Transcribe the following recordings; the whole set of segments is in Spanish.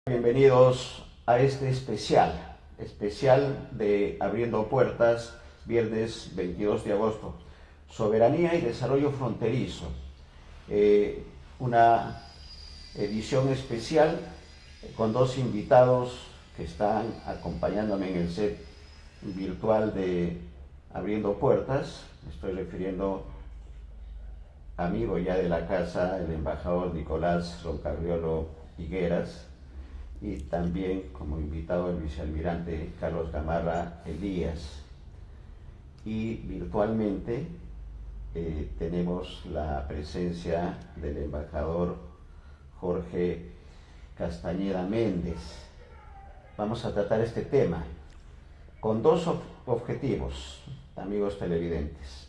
Bienvenidos a este especial de Abriendo Puertas, viernes 22 de agosto. Soberanía y desarrollo fronterizo. Una edición especial con dos invitados que están acompañándome en el set virtual de Abriendo Puertas. Me estoy refiriendo amigo ya de la casa, el embajador Nicolás Roncagliolo Higueras, y también como invitado el vicealmirante Carlos Gamarra Elías. Y virtualmente tenemos la presencia del embajador Jorge Castañeda Méndez. Vamos a tratar este tema con dos objetivos, amigos televidentes.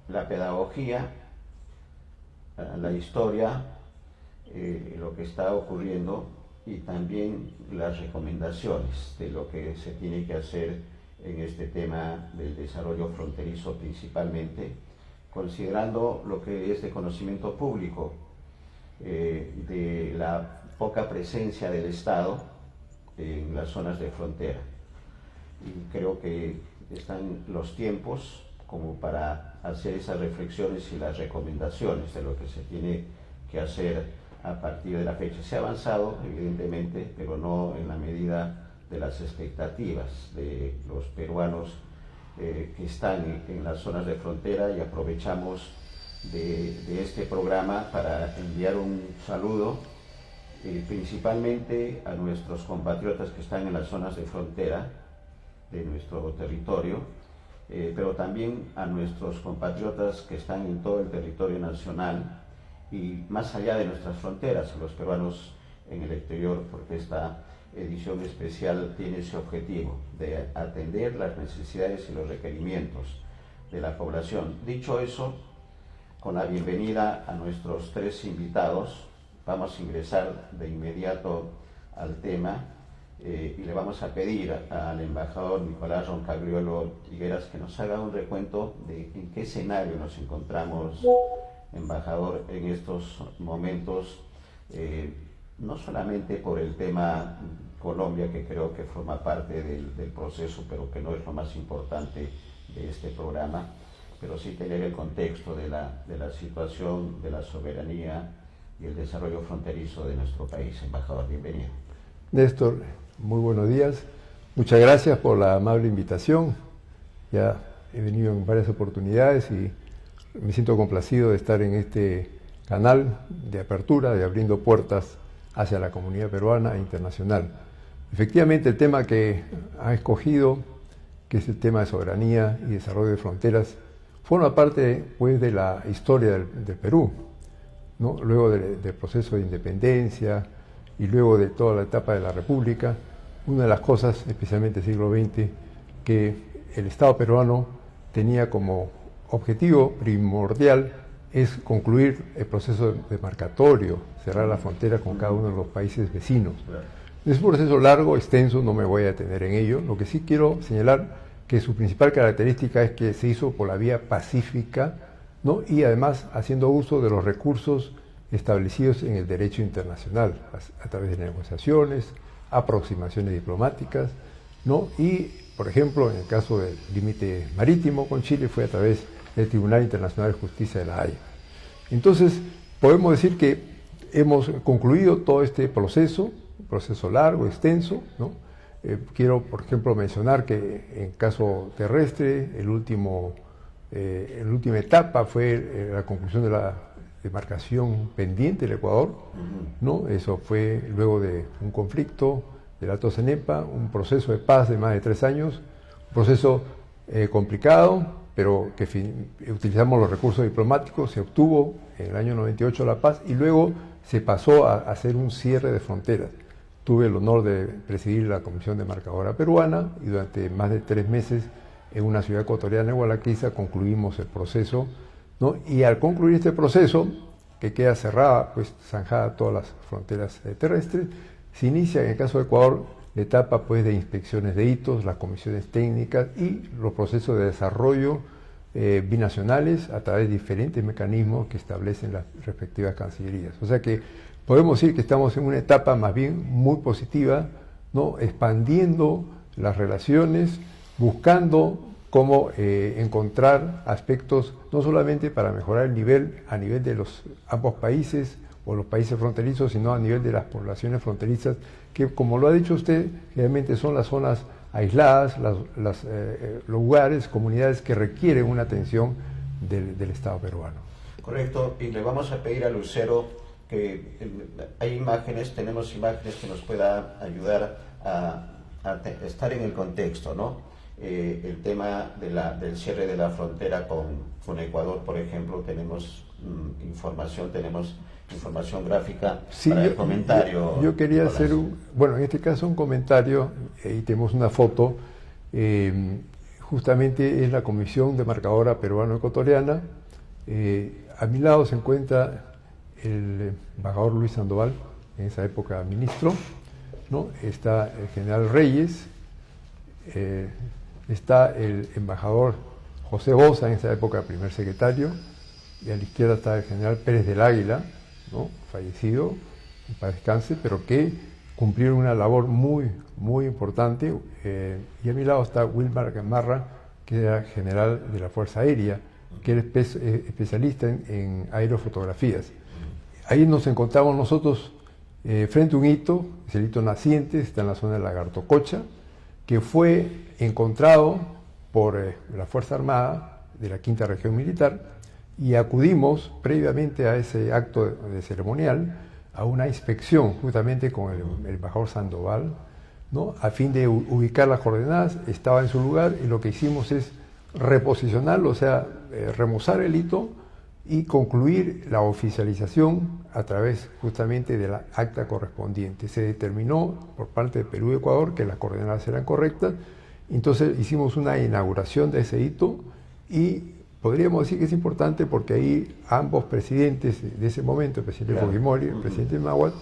La pedagogía, la historia, lo que está ocurriendo, y también las recomendaciones de lo que se tiene que hacer en este tema del desarrollo fronterizo, principalmente considerando lo que es de conocimiento público, de la poca presencia del Estado en las zonas de frontera. Y creo que están los tiempos como para hacer esas reflexiones y las recomendaciones de lo que se tiene que hacer a partir de la fecha. Se ha avanzado, evidentemente, pero no en la medida de las expectativas de los peruanos que están en las zonas de frontera, y aprovechamos de este programa para enviar un saludo principalmente a nuestros compatriotas que están en las zonas de frontera de nuestro territorio, pero también a nuestros compatriotas que están en todo el territorio nacional y más allá de nuestras fronteras, los peruanos en el exterior, porque esta edición especial tiene ese objetivo de atender las necesidades y los requerimientos de la población. Dicho eso, con la bienvenida a nuestros tres invitados, vamos a ingresar de inmediato al tema y le vamos a pedir al embajador Nicolás Roncagliolo Higueras que nos haga un recuento de en qué escenario nos encontramos, embajador, en estos momentos, no solamente por el tema Colombia, que creo que forma parte del proceso, pero que no es lo más importante de este programa, pero sí tener el contexto de la situación de la soberanía y el desarrollo fronterizo de nuestro país. Embajador, bienvenido. Néstor, muy buenos días. Muchas gracias por la amable invitación. Ya he venido en varias oportunidades y me siento complacido de estar en este canal de apertura, de abriendo puertas hacia la comunidad peruana e internacional. Efectivamente, el tema que ha escogido, que es el tema de soberanía y desarrollo de fronteras, forma parte pues de la historia del Perú, ¿no? Luego del proceso de independencia y luego de toda la etapa de la República. Una de las cosas, especialmente el siglo XX, que el Estado peruano tenía como objetivo primordial es concluir el proceso demarcatorio, cerrar la frontera con cada uno de los países vecinos. Es un proceso largo, extenso, no me voy a detener en ello. Lo que sí quiero señalar que su principal característica es que se hizo por la vía pacífica, ¿no? Y además haciendo uso de los recursos establecidos en el derecho internacional, a través de negociaciones, aproximaciones diplomáticas, ¿no? Y, por ejemplo, en el caso del límite marítimo con Chile fue a través del Tribunal Internacional de Justicia de La Haya. Entonces, podemos decir que hemos concluido todo este proceso, un proceso largo, extenso, ¿no? Quiero, por ejemplo, mencionar que en caso terrestre, la última etapa fue la conclusión de la demarcación pendiente del Ecuador, ¿no? Eso fue luego de un conflicto del Alto Cenepa, un proceso de paz de más de 3 años, un proceso complicado, pero que utilizamos los recursos diplomáticos. Se obtuvo en el año 98 la paz y luego se pasó a hacer un cierre de fronteras. Tuve el honor de presidir la Comisión Demarcadora Peruana y durante más de 3 meses en una ciudad ecuatoriana de Gualaquiza concluimos el proceso, ¿no? Y al concluir este proceso, que queda cerrada, pues zanjada todas las fronteras terrestres, se inicia en el caso de Ecuador la etapa pues de inspecciones de hitos, las comisiones técnicas y los procesos de desarrollo binacionales a través de diferentes mecanismos que establecen las respectivas cancillerías. O sea que podemos decir que estamos en una etapa más bien muy positiva, ¿no? Expandiendo las relaciones, buscando cómo encontrar aspectos no solamente para mejorar el nivel a nivel de los ambos países o los países fronterizos, sino a nivel de las poblaciones fronterizas, que como lo ha dicho usted, realmente son las zonas aisladas, los lugares, comunidades que requieren una atención del Estado peruano. Correcto, y le vamos a pedir a Lucero que hay imágenes, tenemos imágenes que nos pueda ayudar a estar en el contexto, ¿no? El tema del cierre de la frontera con Ecuador, por ejemplo, tenemos información gráfica para el comentario. Yo quería hacer, en este caso un comentario, y tenemos una foto, justamente es la Comisión Demarcadora Peruano-Ecuatoriana. A mi lado se encuentra el embajador Luis Sandoval, en esa época ministro, ¿no? Está el general Reyes, está el embajador José Boza, en esa época primer secretario, y a la izquierda está el general Pérez del Águila, ¿no? Fallecido, para descanse, pero que cumplieron una labor muy, muy importante. Y a mi lado está Wilmar Gamarra, que era general de la Fuerza Aérea, que era especialista en aerofotografías. Ahí nos encontramos nosotros frente a un hito, es el hito naciente, está en la zona de Lagartococha, que fue encontrado por la Fuerza Armada de la Quinta Región Militar, y acudimos previamente a ese acto de ceremonial a una inspección justamente con el embajador Sandoval, ¿no? A fin de ubicar las coordenadas. Estaba en su lugar y lo que hicimos es reposicionarlo, o sea, remozar el hito y concluir la oficialización a través justamente de la acta correspondiente. Se determinó por parte de Perú y Ecuador que las coordenadas eran correctas, entonces hicimos una inauguración de ese hito y podríamos decir que es importante porque ahí ambos presidentes de ese momento, el presidente Fujimori y el presidente Máhuat,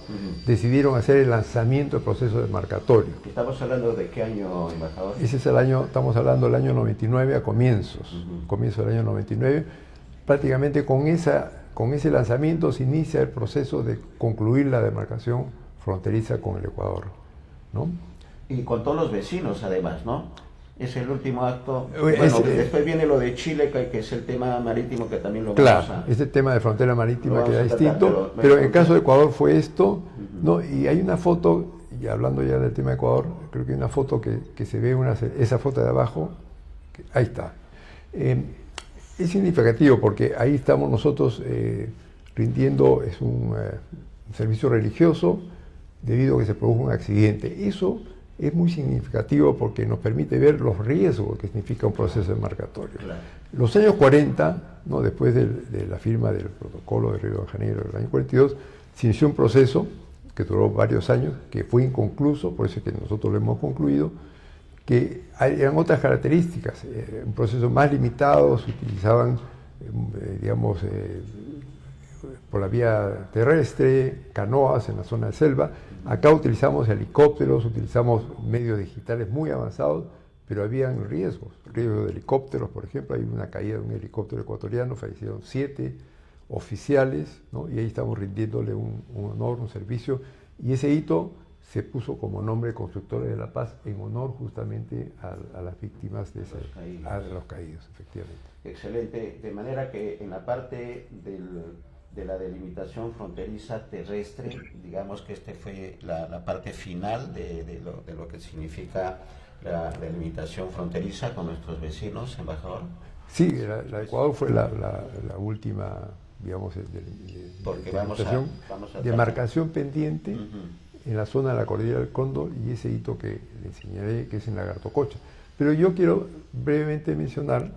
decidieron hacer el lanzamiento del proceso demarcatorio. ¿Estamos hablando de qué año, embajador? Ese es el año, estamos hablando del año 99 a comienzos, comienzo del año 99. Prácticamente con ese lanzamiento se inicia el proceso de concluir la demarcación fronteriza con el Ecuador, ¿no? Y con todos los vecinos además, ¿no? Es el último acto. Después viene lo de Chile, que es el tema marítimo, que también lo vamos a... Claro, este tema de frontera marítima que era distinto, pero en el caso de Ecuador fue esto, ¿no? Y hay una foto, y hablando ya del tema de Ecuador, creo que hay una foto que se ve, esa foto de abajo, ahí está. Es significativo porque ahí estamos nosotros rindiendo, es un servicio religioso, debido a que se produjo un accidente. Eso es muy significativo porque nos permite ver los riesgos que significa un proceso demarcatorio. Claro. Los años 40, ¿no? Después de la firma del protocolo de Río de Janeiro del año 42, se inició un proceso que duró varios años, que fue inconcluso, por eso es que nosotros lo hemos concluido, que eran otras características, un proceso más limitado, se utilizaban, por la vía terrestre, canoas en la zona de selva. Acá utilizamos helicópteros, utilizamos medios digitales muy avanzados, pero habían riesgos de helicópteros. Por ejemplo, hay una caída de un helicóptero ecuatoriano, fallecieron 7 oficiales, ¿no? Y ahí estamos rindiéndole un honor, un servicio, y ese hito se puso como nombre Constructores de la Paz en honor justamente a las víctimas de los caídos, efectivamente. Excelente, de manera que en la parte de la delimitación fronteriza terrestre, digamos que fue la parte final de lo que significa la delimitación fronteriza con nuestros vecinos, embajador. Sí, la de Ecuador fue la última, digamos, demarcación pendiente en la zona de la Cordillera del Cóndor, y ese hito que le enseñaré, que es en Lagartococha. Pero yo quiero brevemente mencionar,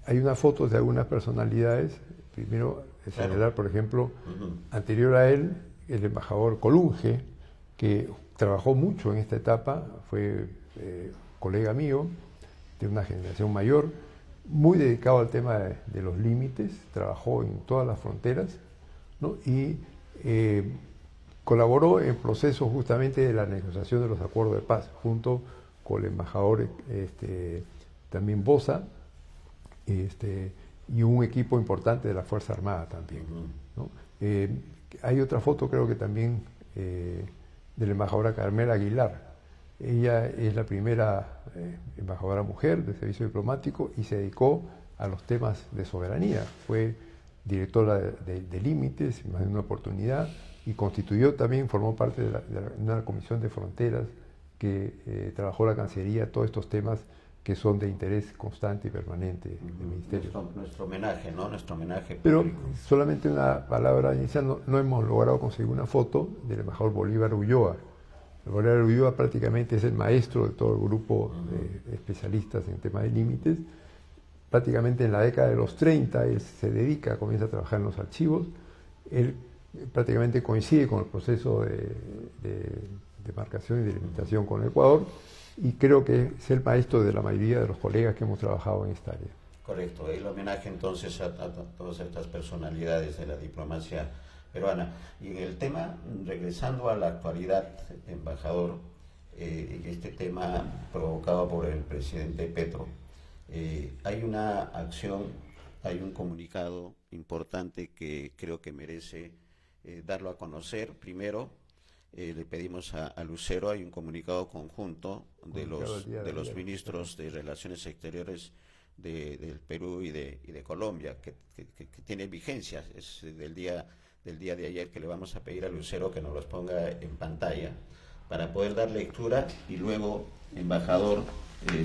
hay unas fotos de algunas personalidades. Primero, señalar, por ejemplo, anterior a él, el embajador Colunge, que trabajó mucho en esta etapa, fue colega mío, de una generación mayor, muy dedicado al tema de los límites, trabajó en todas las fronteras, ¿no? Y colaboró en procesos justamente de la negociación de los acuerdos de paz, junto con el embajador también Boza, y un equipo importante de la Fuerza Armada también, ¿no? Hay otra foto, creo que también, de la embajadora Carmela Aguilar. Ella es la primera embajadora mujer de servicio diplomático y se dedicó a los temas de soberanía. Fue directora de límites, más de una oportunidad, y constituyó también, formó parte de una comisión de fronteras que trabajó la Cancillería, todos estos temas que son de interés constante y permanente del Ministerio. Nuestro homenaje, ¿no? Nuestro homenaje Pero público. solamente una palabra inicial, no hemos logrado conseguir una foto del embajador Bolívar Ulloa. Bolívar Ulloa prácticamente es el maestro de todo el grupo de especialistas en temas de límites. Prácticamente en la década de los 30 él se dedica, comienza a trabajar en los archivos. Él prácticamente coincide con el proceso de demarcación y delimitación con Ecuador, y creo que es el maestro de la mayoría de los colegas que hemos trabajado en esta área. Correcto, el homenaje entonces a todas estas personalidades de la diplomacia peruana. Y en el tema, regresando a la actualidad, embajador, este tema provocado por el presidente Petro, hay una acción, hay un comunicado importante que creo que merece darlo a conocer. Primero, le pedimos a Lucero, hay un comunicado conjunto de los ministros de Relaciones Exteriores del Perú y de Colombia, que tiene vigencia, es del día de ayer, que le vamos a pedir a Lucero que nos los ponga en pantalla para poder dar lectura y luego, embajador, si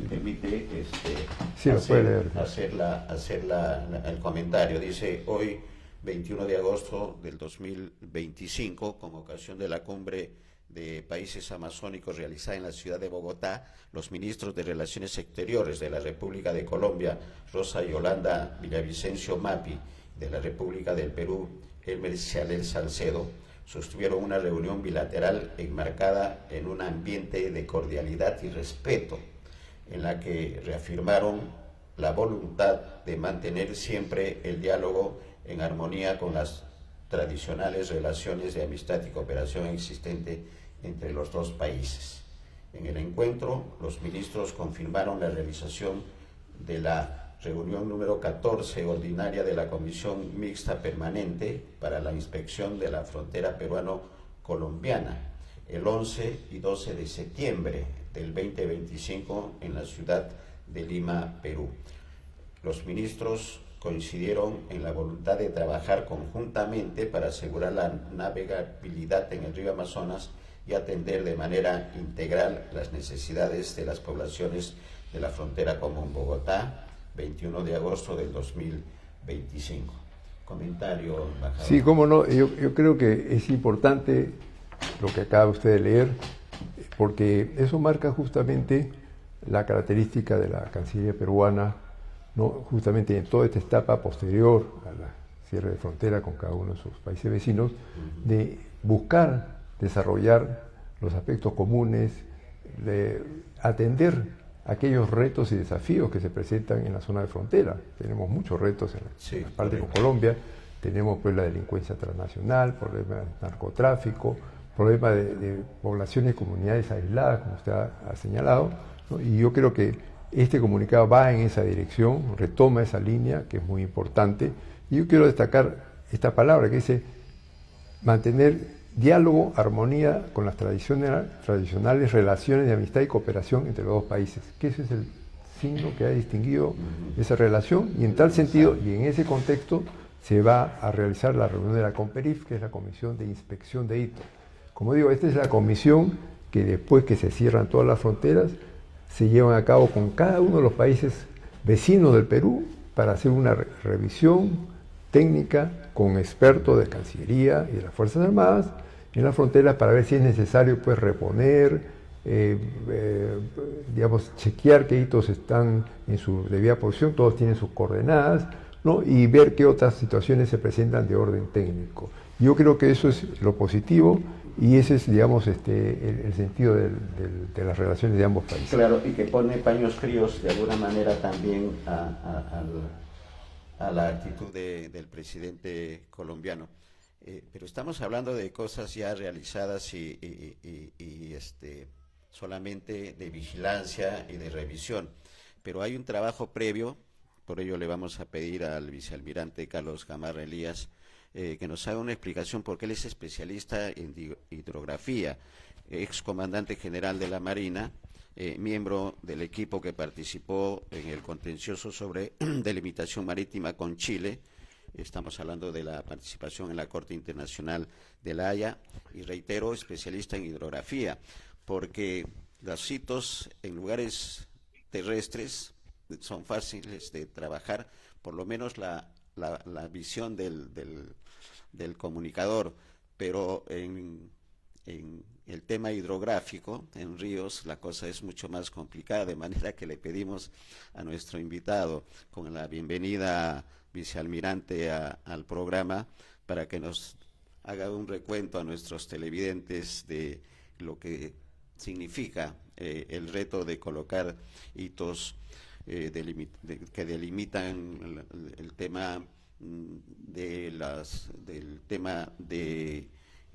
permite, sí, hacer el comentario. Dice: hoy, 21 de agosto del 2025, con ocasión de la cumbre de países amazónicos realizada en la ciudad de Bogotá, los ministros de Relaciones Exteriores de la República de Colombia, Rosa Yolanda Villavicencio Mapi, de la República del Perú, Elmer Cialel Salcedo, sostuvieron una reunión bilateral enmarcada en un ambiente de cordialidad y respeto, en la que reafirmaron la voluntad de mantener siempre el diálogo en armonía con las tradicionales relaciones de amistad y cooperación existente entre los dos países. En el encuentro, los ministros confirmaron la realización de la reunión número 14 ordinaria de la Comisión Mixta Permanente para la Inspección de la Frontera Peruano-Colombiana, el 11 y 12 de septiembre del 2025 en la ciudad de Lima, Perú. Los ministros coincidieron en la voluntad de trabajar conjuntamente para asegurar la navegabilidad en el río Amazonas y atender de manera integral las necesidades de las poblaciones de la frontera común. Bogotá, 21 de agosto del 2025. Comentario, embajador. Sí, cómo no. Yo creo que es importante lo que acaba usted de leer, porque eso marca justamente la característica de la Cancillería peruana, ¿no? Justamente en toda esta etapa posterior a la cierre de frontera con cada uno de sus países vecinos, de buscar desarrollar los aspectos comunes, de atender aquellos retos y desafíos que se presentan en la zona de frontera. Tenemos muchos retos en la parte con Colombia, tenemos pues la delincuencia transnacional, problemas de narcotráfico, problemas de poblaciones y comunidades aisladas, como usted ha señalado, ¿no? Y yo creo que este comunicado va en esa dirección, retoma esa línea que es muy importante, y yo quiero destacar esta palabra que dice mantener diálogo, armonía con las tradicionales relaciones de amistad y cooperación entre los dos países, que ese es el signo que ha distinguido esa relación, y en tal sentido y en ese contexto se va a realizar la reunión de la COMPERIF, que es la Comisión de Inspección de Hitos. Como digo, esta es la comisión que después que se cierran todas las fronteras, se llevan a cabo con cada uno de los países vecinos del Perú para hacer una revisión técnica con expertos de Cancillería y de las Fuerzas Armadas en la frontera para ver si es necesario pues reponer, digamos, chequear qué hitos están en su debida posición, todos tienen sus coordenadas, ¿no? Y ver qué otras situaciones se presentan de orden técnico. Yo creo que eso es lo positivo y ese es, digamos, el sentido de las relaciones de ambos países. Claro, y que pone paños fríos de alguna manera también a la actitud del presidente colombiano. Pero estamos hablando de cosas ya realizadas y solamente de vigilancia y de revisión. Pero hay un trabajo previo por ello le vamos a pedir al vicealmirante Carlos Gamarra Elías que nos haga una explicación, porque él es especialista en hidrografía, excomandante general de la Marina, miembro del equipo que participó en el contencioso sobre delimitación marítima con Chile. Estamos hablando de la participación en la Corte Internacional de La Haya, y reitero, especialista en hidrografía, porque los sitos en lugares terrestres son fáciles de trabajar, por lo menos la visión del comunicador, pero en el tema hidrográfico, en ríos, la cosa es mucho más complicada, de manera que le pedimos a nuestro invitado, con la bienvenida vicealmirante al programa, para que nos haga un recuento a nuestros televidentes de lo que significa el reto de colocar hitos que delimitan el tema del tema de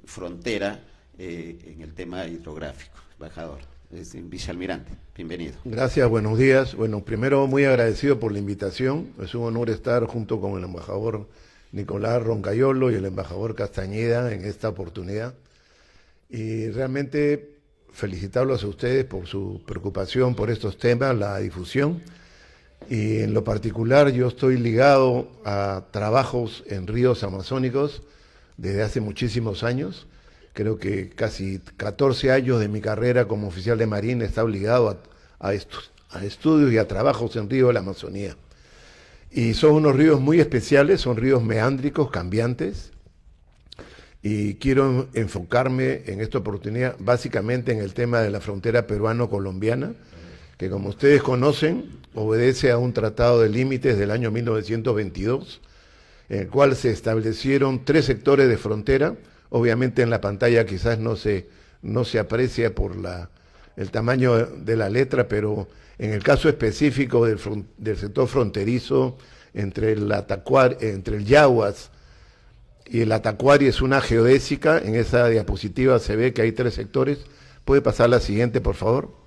frontera en el tema hidrográfico. Embajador, vicealmirante, bienvenido. Gracias, buenos días. Bueno, primero muy agradecido por la invitación. Es un honor estar junto con el embajador Nicolás Roncayolo y el embajador Castañeda en esta oportunidad. Y realmente felicitarlos a ustedes por su preocupación por estos temas, la difusión. Y en lo particular yo estoy ligado a trabajos en ríos amazónicos desde hace muchísimos años. Creo que casi 14 años de mi carrera como oficial de Marina he estado ligado a estudios y a trabajos en ríos de la Amazonía. Y son unos ríos muy especiales, son ríos meándricos, cambiantes. Y quiero enfocarme en esta oportunidad básicamente en el tema de la frontera peruano-colombiana, que como ustedes conocen, obedece a un tratado de límites del año 1922, en el cual se establecieron 3 sectores de frontera. Obviamente en la pantalla quizás no se aprecia por el tamaño de la letra, pero en el caso específico del sector fronterizo entre el Yaguas y el Atacuari, es una geodésica. En esa diapositiva se ve que hay 3 sectores. ¿Puede pasar la siguiente, por favor?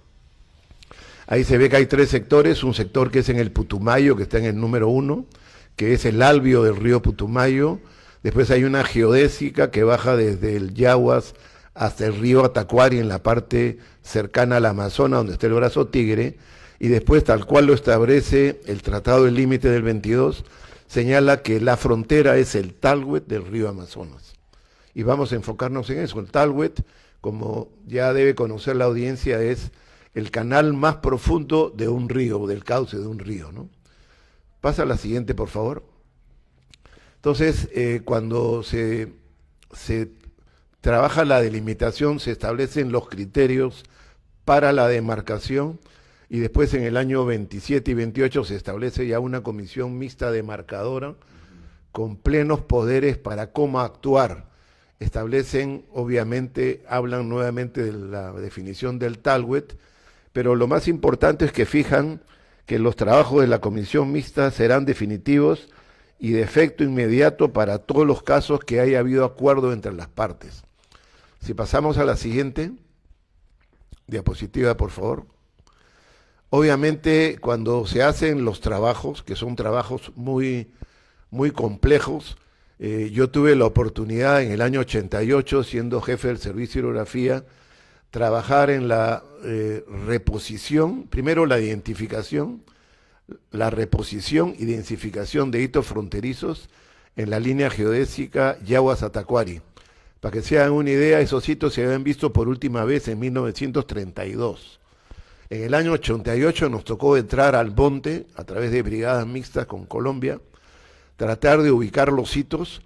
Ahí se ve que hay 3 sectores, un sector que es en el Putumayo, que está en el número 1, que es el albio del río Putumayo. Después hay una geodésica que baja desde el Yaguas hasta el río Atacuari en la parte cercana al Amazonas, donde está el brazo Tigre, y después, tal cual lo establece el Tratado del Límite del 22, señala que la frontera es el Talhuet del río Amazonas. Y vamos a enfocarnos en eso. El Talhuet, como ya debe conocer la audiencia, es el canal más profundo de un río, del cauce de un río, ¿no? Pasa la siguiente, por favor. Entonces, cuando se trabaja la delimitación, se establecen los criterios para la demarcación, y después en el año 27 y 28 se establece ya una comisión mixta demarcadora con plenos poderes para cómo actuar. Establecen, obviamente, hablan nuevamente de la definición del Talhuet, pero lo más importante es que fijan que los trabajos de la comisión mixta serán definitivos y de efecto inmediato para todos los casos que haya habido acuerdo entre las partes. Si pasamos a la siguiente diapositiva, por favor. Obviamente, cuando se hacen los trabajos, que son trabajos muy complejos, yo tuve la oportunidad en el año 88, siendo jefe del Servicio de Hidrografía, trabajar en la reposición, primero la identificación, la reposición y densificación de hitos fronterizos en la línea geodésica Yaguas-Atacuari. Para que se hagan una idea, esos hitos se habían visto por última vez en 1932. En el año 88 nos tocó entrar al monte a través de brigadas mixtas con Colombia, tratar de ubicar los hitos.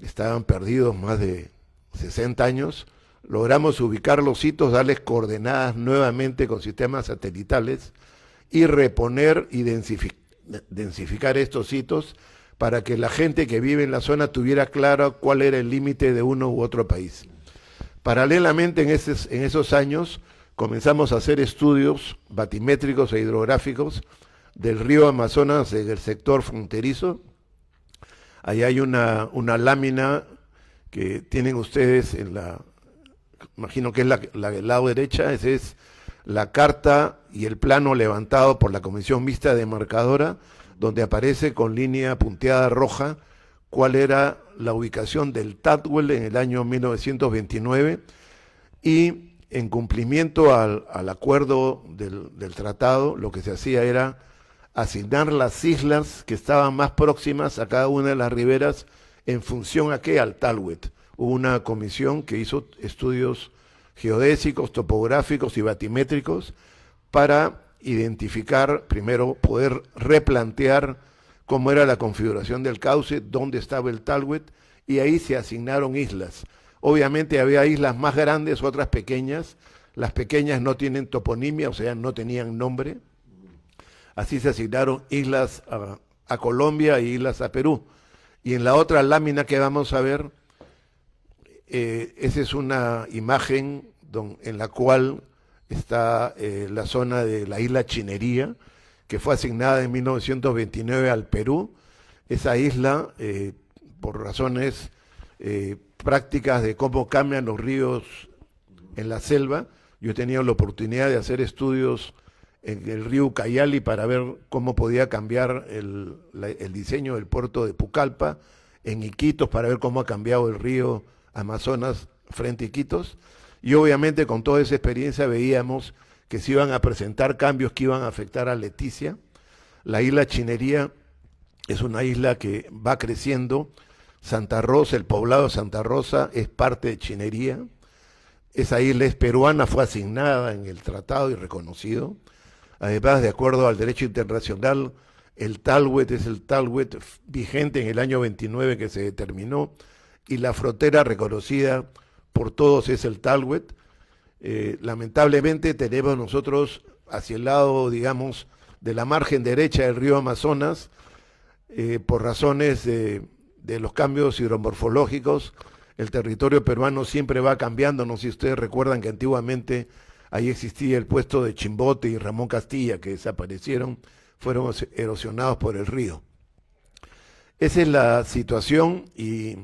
Estaban perdidos más de 60 años. Logramos ubicar los hitos, darles coordenadas nuevamente con sistemas satelitales y reponer y densificar estos hitos para que la gente que vive en la zona tuviera claro cuál era el límite de uno u otro país. Paralelamente, en esos años, comenzamos a hacer estudios batimétricos e hidrográficos del río Amazonas en el sector fronterizo. Ahí hay una lámina que tienen ustedes en imagino que es la del lado derecha. Esa es la carta y el plano levantado por la Comisión Mixta Demarcadora donde aparece con línea punteada roja cuál era la ubicación del Tadwell en el año 1929, y en cumplimiento al acuerdo del tratado, lo que se hacía era asignar las islas que estaban más próximas a cada una de las riberas en función a qué, al Tadwell. Hubo una comisión que hizo estudios geodésicos, topográficos y batimétricos para identificar, primero poder replantear cómo era la configuración del cauce, dónde estaba el Tadwell, y ahí se asignaron islas. Obviamente había islas más grandes, otras pequeñas. Las pequeñas no tienen toponimia, o sea, no tenían nombre. Así se asignaron islas a Colombia e islas a Perú. Y en la otra lámina que vamos a ver, esa es una imagen en la cual está la zona de la isla Chinería, que fue asignada en 1929 al Perú. Esa isla, por razones prácticas de cómo cambian los ríos en la selva, yo he tenido la oportunidad de hacer estudios en el río Ucayali para ver cómo podía cambiar el diseño del puerto de Pucallpa, en Iquitos para ver cómo ha cambiado el río Amazonas frente a Iquitos, y obviamente con toda esa experiencia veíamos que se iban a presentar cambios que iban a afectar a Leticia. La isla Chinería es una isla que va creciendo. Santa Rosa, el poblado de Santa Rosa es parte de Chinería. Esa isla es peruana, fue asignada en el tratado y reconocido. Además, de acuerdo al derecho internacional, el Tadwell es el Tadwell vigente en el año 29 que se determinó, y la frontera reconocida por todos es el Tadwell. Lamentablemente tenemos nosotros hacia el lado, digamos, de la margen derecha del río Amazonas, por razones de los cambios hidromorfológicos, el territorio peruano siempre va cambiando. No sé si ustedes recuerdan que antiguamente ahí existía el puesto de Chimbote y Ramón Castilla, que desaparecieron, fueron erosionados por el río. Esa es la situación, y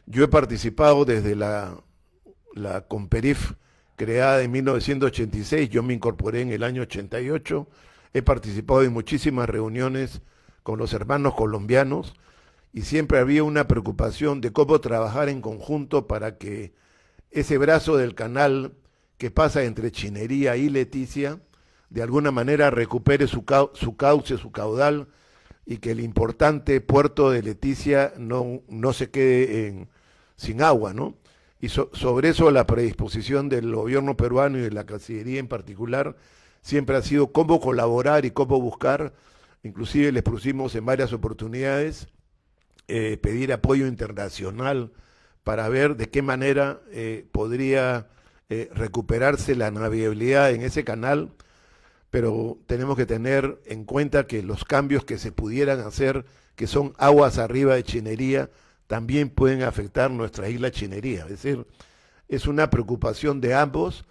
yo he participado desde la Comperif, creada en 1986, yo me incorporé en el año 88, he participado en muchísimas reuniones con los hermanos colombianos, y siempre había una preocupación de cómo trabajar en conjunto para que ese brazo del canal que pasa entre Chinería y Leticia, de alguna manera recupere su cauce, su caudal, y que el importante puerto de Leticia no se quede sin agua, ¿no? Y sobre eso la predisposición del gobierno peruano y de la Cancillería en particular siempre ha sido cómo colaborar y cómo buscar. Inclusive les pusimos en varias oportunidades pedir apoyo internacional para ver de qué manera podría recuperarse la navegabilidad en ese canal, pero tenemos que tener en cuenta que los cambios que se pudieran hacer, que son aguas arriba de Chinería, también pueden afectar nuestra isla Chinería. Es decir, es una preocupación de ambos,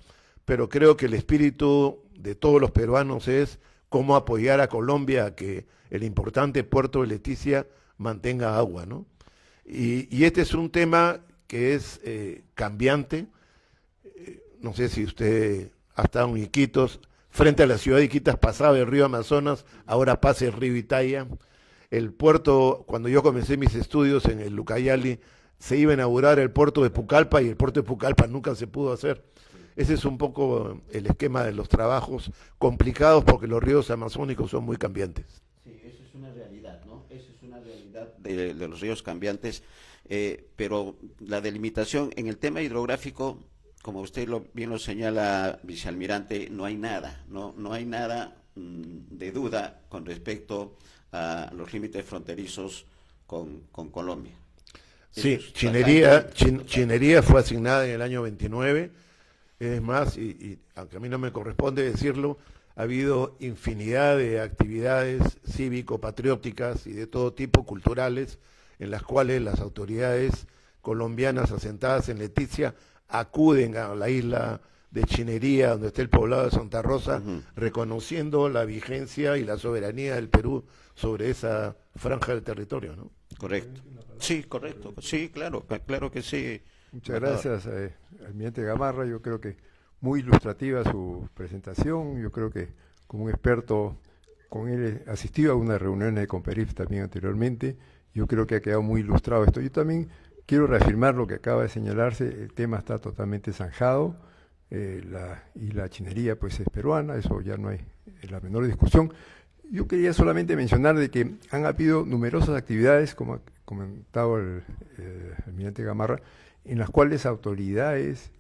pero creo que el espíritu de todos los peruanos es cómo apoyar a Colombia a que el importante puerto de Leticia mantenga agua, ¿no? Y este es un tema que es cambiante. No sé si usted ha estado en Iquitos, frente a la ciudad de Iquitos pasaba el río Amazonas, ahora pasa el río Itaia. El puerto, cuando yo comencé mis estudios en el Ucayali, se iba a inaugurar el puerto de Pucallpa, y el puerto de Pucallpa nunca se pudo hacer. Ese es un poco el esquema de los trabajos complicados, porque los ríos amazónicos son muy cambiantes. Sí, eso es una realidad, ¿no? Eso es una realidad de los ríos cambiantes, pero la delimitación en el tema hidrográfico, como usted bien lo señala, vicealmirante, no hay nada, no hay nada de duda con respecto a los límites fronterizos con Colombia. Sí, Chinería fue asignada en el año 29, es más, y aunque a mí no me corresponde decirlo, ha habido infinidad de actividades cívico-patrióticas y de todo tipo, culturales, en las cuales las autoridades colombianas asentadas en Leticia acuden a la isla de Chinería, donde está el poblado de Santa Rosa, reconociendo la vigencia y la soberanía del Perú sobre esa franja del territorio, ¿no? Correcto. Sí, correcto. Sí, claro que sí. Muchas gracias, almirante Gamarra. Yo creo que muy ilustrativa su presentación. Yo creo que como un experto con él he asistido a unas reuniones de Comperif también anteriormente. Yo creo que ha quedado muy ilustrado esto. Yo también quiero reafirmar lo que acaba de señalarse, el tema está totalmente zanjado, y la chinería pues es peruana, eso ya no hay la menor discusión. Yo quería solamente mencionar de que han habido numerosas actividades, como ha comentado el almirante Gamarra, en las cuales autoridades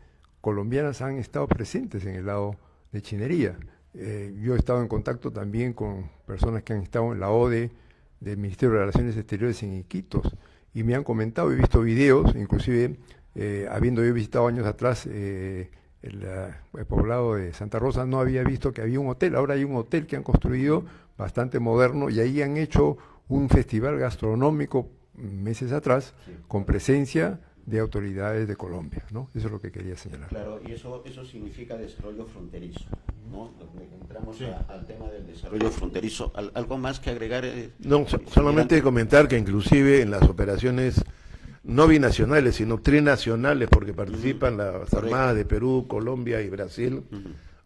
colombianas han estado presentes en el lado de chinería. Yo he estado en contacto también con personas que han estado en la ODE del Ministerio de Relaciones Exteriores en Iquitos, y me han comentado, he visto videos, inclusive habiendo yo visitado años atrás el poblado de Santa Rosa, no había visto que había un hotel. Ahora hay un hotel que han construido bastante moderno, y ahí han hecho un festival gastronómico meses atrás, sí, con presencia de autoridades de Colombia, ¿no? Eso es lo que quería señalar. Claro, y eso significa desarrollo fronterizo, ¿no? Entramos sí al tema del desarrollo fronterizo. ¿Algo más que agregar? No, solamente comentar que inclusive en las operaciones no binacionales, sino trinacionales, porque participan las Armadas de Perú, Colombia y Brasil,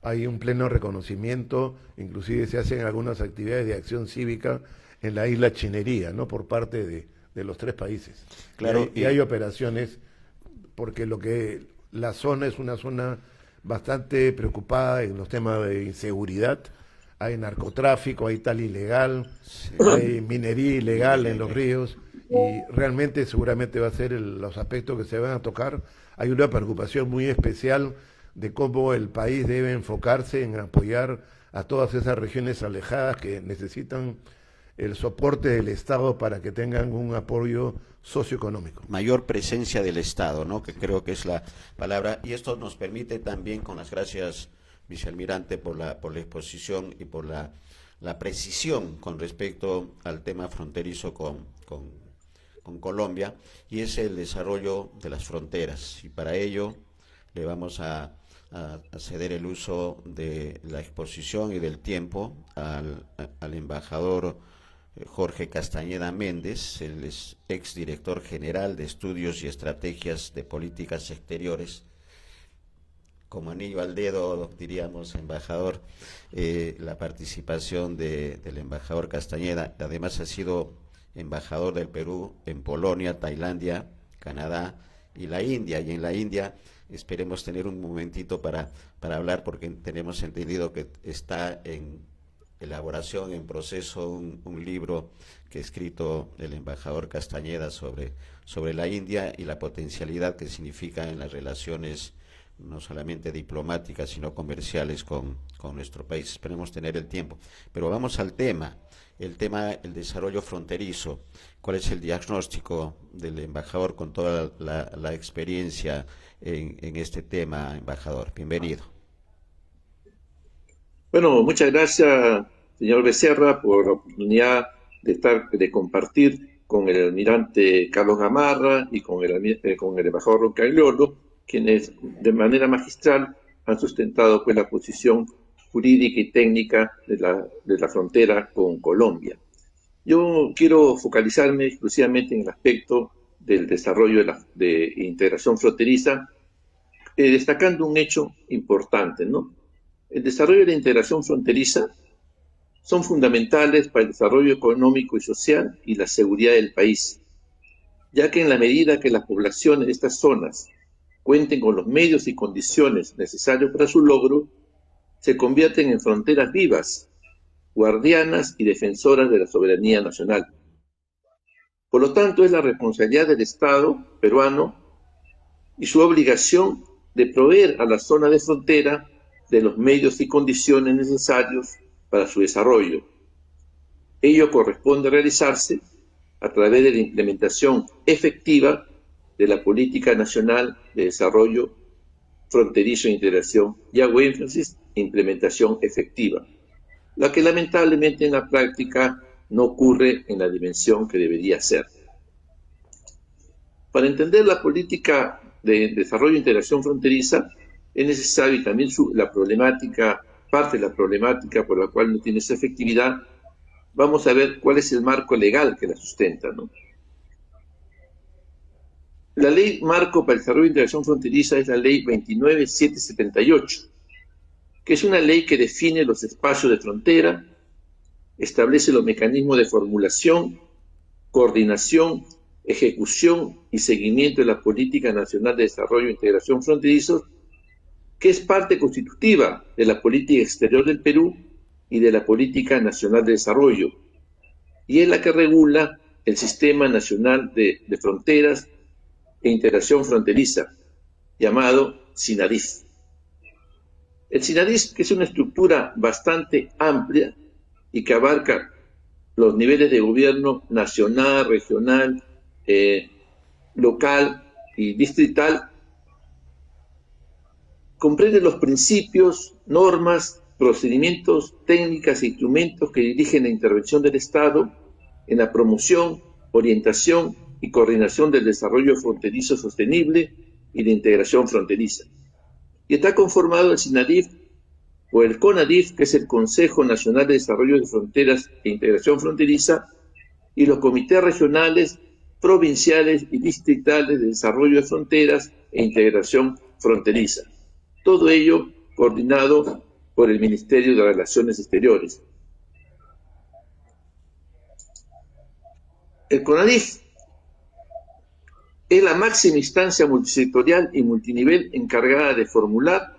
hay un pleno reconocimiento, inclusive se hacen algunas actividades de acción cívica en la isla Chinería, ¿no? Por parte de los tres países. Claro, y hay operaciones, porque la zona es una zona bastante preocupada en los temas de inseguridad, hay narcotráfico, hay tal ilegal, sí, hay minería ilegal en los ríos, y realmente seguramente va a ser los aspectos que se van a tocar. Hay una preocupación muy especial de cómo el país debe enfocarse en apoyar a todas esas regiones alejadas que necesitan el soporte del Estado para que tengan un apoyo socioeconómico. Mayor presencia del Estado, ¿no? Que creo que es la palabra, y esto nos permite también, con las gracias, vicealmirante, por la exposición y por la precisión con respecto al tema fronterizo con Colombia, y es el desarrollo de las fronteras, y para ello le vamos a ceder el uso de la exposición y del tiempo al embajador Jorge Castañeda Méndez. Él es exdirector general de Estudios y Estrategias de Políticas Exteriores. Como anillo al dedo, diríamos, embajador, la participación del embajador Castañeda. Además ha sido embajador del Perú en Polonia, Tailandia, Canadá y la India. Y en la India esperemos tener un momentito para hablar, porque tenemos entendido que está en elaboración, en proceso, un libro que ha escrito el embajador Castañeda sobre la India y la potencialidad que significa en las relaciones no solamente diplomáticas, sino comerciales con nuestro país. Esperemos tener el tiempo. Pero vamos al tema, el desarrollo fronterizo. ¿Cuál es el diagnóstico del embajador con toda la experiencia en este tema, embajador? Bienvenido. Bueno, muchas gracias, señor Becerra, por la oportunidad de compartir con el almirante Carlos Gamarra y con el embajador Roncagliolo, quienes de manera magistral han sustentado pues la posición jurídica y técnica de la frontera con Colombia. Yo quiero focalizarme exclusivamente en el aspecto del desarrollo de integración fronteriza, destacando un hecho importante, ¿no? El desarrollo de la integración fronteriza son fundamentales para el desarrollo económico y social y la seguridad del país, ya que en la medida que las poblaciones de estas zonas cuenten con los medios y condiciones necesarios para su logro, se convierten en fronteras vivas, guardianas y defensoras de la soberanía nacional. Por lo tanto, es la responsabilidad del Estado peruano y su obligación de proveer a la zona de frontera de los medios y condiciones necesarios para su desarrollo. Ello corresponde realizarse a través de la implementación efectiva de la Política Nacional de Desarrollo Fronterizo e Integración, y hago énfasis, implementación efectiva, la que lamentablemente en la práctica no ocurre en la dimensión que debería ser. Para entender la política de desarrollo e integración fronteriza, es necesario, y también parte de la problemática por la cual no tiene esa efectividad, vamos a ver cuál es el marco legal que la sustenta, ¿no? La ley marco para el desarrollo de integración fronteriza es la ley 29778, que es una ley que define los espacios de frontera, establece los mecanismos de formulación, coordinación, ejecución y seguimiento de la Política Nacional de Desarrollo e Integración Fronterizos, que es parte constitutiva de la política exterior del Perú y de la Política Nacional de Desarrollo, y es la que regula el Sistema Nacional de Fronteras e Integración Fronteriza, llamado SINADIF. El SINADIF, que es una estructura bastante amplia y que abarca los niveles de gobierno nacional, regional, local y distrital, comprende los principios, normas, procedimientos, técnicas e instrumentos que dirigen la intervención del Estado en la promoción, orientación y coordinación del desarrollo fronterizo sostenible y de integración fronteriza. Y está conformado el SINADIF o el CONADIF, que es el Consejo Nacional de Desarrollo de Fronteras e Integración Fronteriza, y los comités regionales, provinciales y distritales de desarrollo de fronteras e integración fronteriza. Todo ello coordinado por el Ministerio de Relaciones Exteriores. El CONADIF es la máxima instancia multisectorial y multinivel encargada de formular,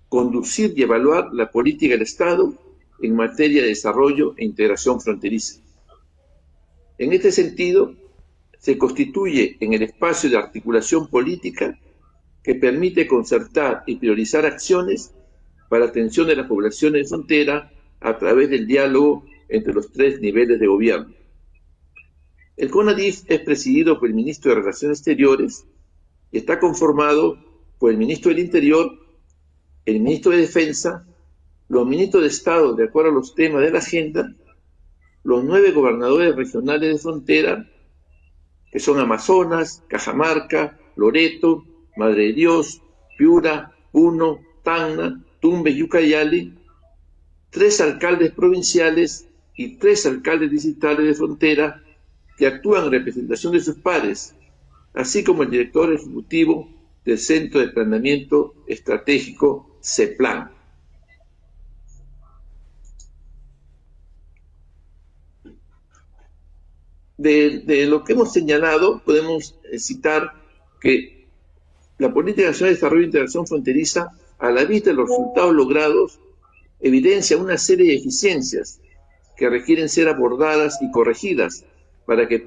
conducir y evaluar la política del Estado en materia de desarrollo e integración fronteriza. En este sentido, se constituye en el espacio de articulación política que permite concertar y priorizar acciones para atención de las poblaciones de frontera a través del diálogo entre los tres niveles de gobierno. El CONADIF es presidido por el Ministro de Relaciones Exteriores y está conformado por el Ministro del Interior, el Ministro de Defensa, los Ministros de Estado de acuerdo a los temas de la agenda, los 9 gobernadores regionales de frontera, que son Amazonas, Cajamarca, Loreto, Madre de Dios, Piura, Puno, Tacna, Tumbes y Ucayali, 3 alcaldes provinciales y 3 alcaldes distritales de frontera que actúan en representación de sus pares, así como el director ejecutivo del Centro de Planeamiento Estratégico, CEPLAN. De lo que hemos señalado, podemos citar que la Política Nacional de Desarrollo e Integración Fronteriza, a la vista de los resultados logrados, evidencia una serie de deficiencias que requieren ser abordadas y corregidas para que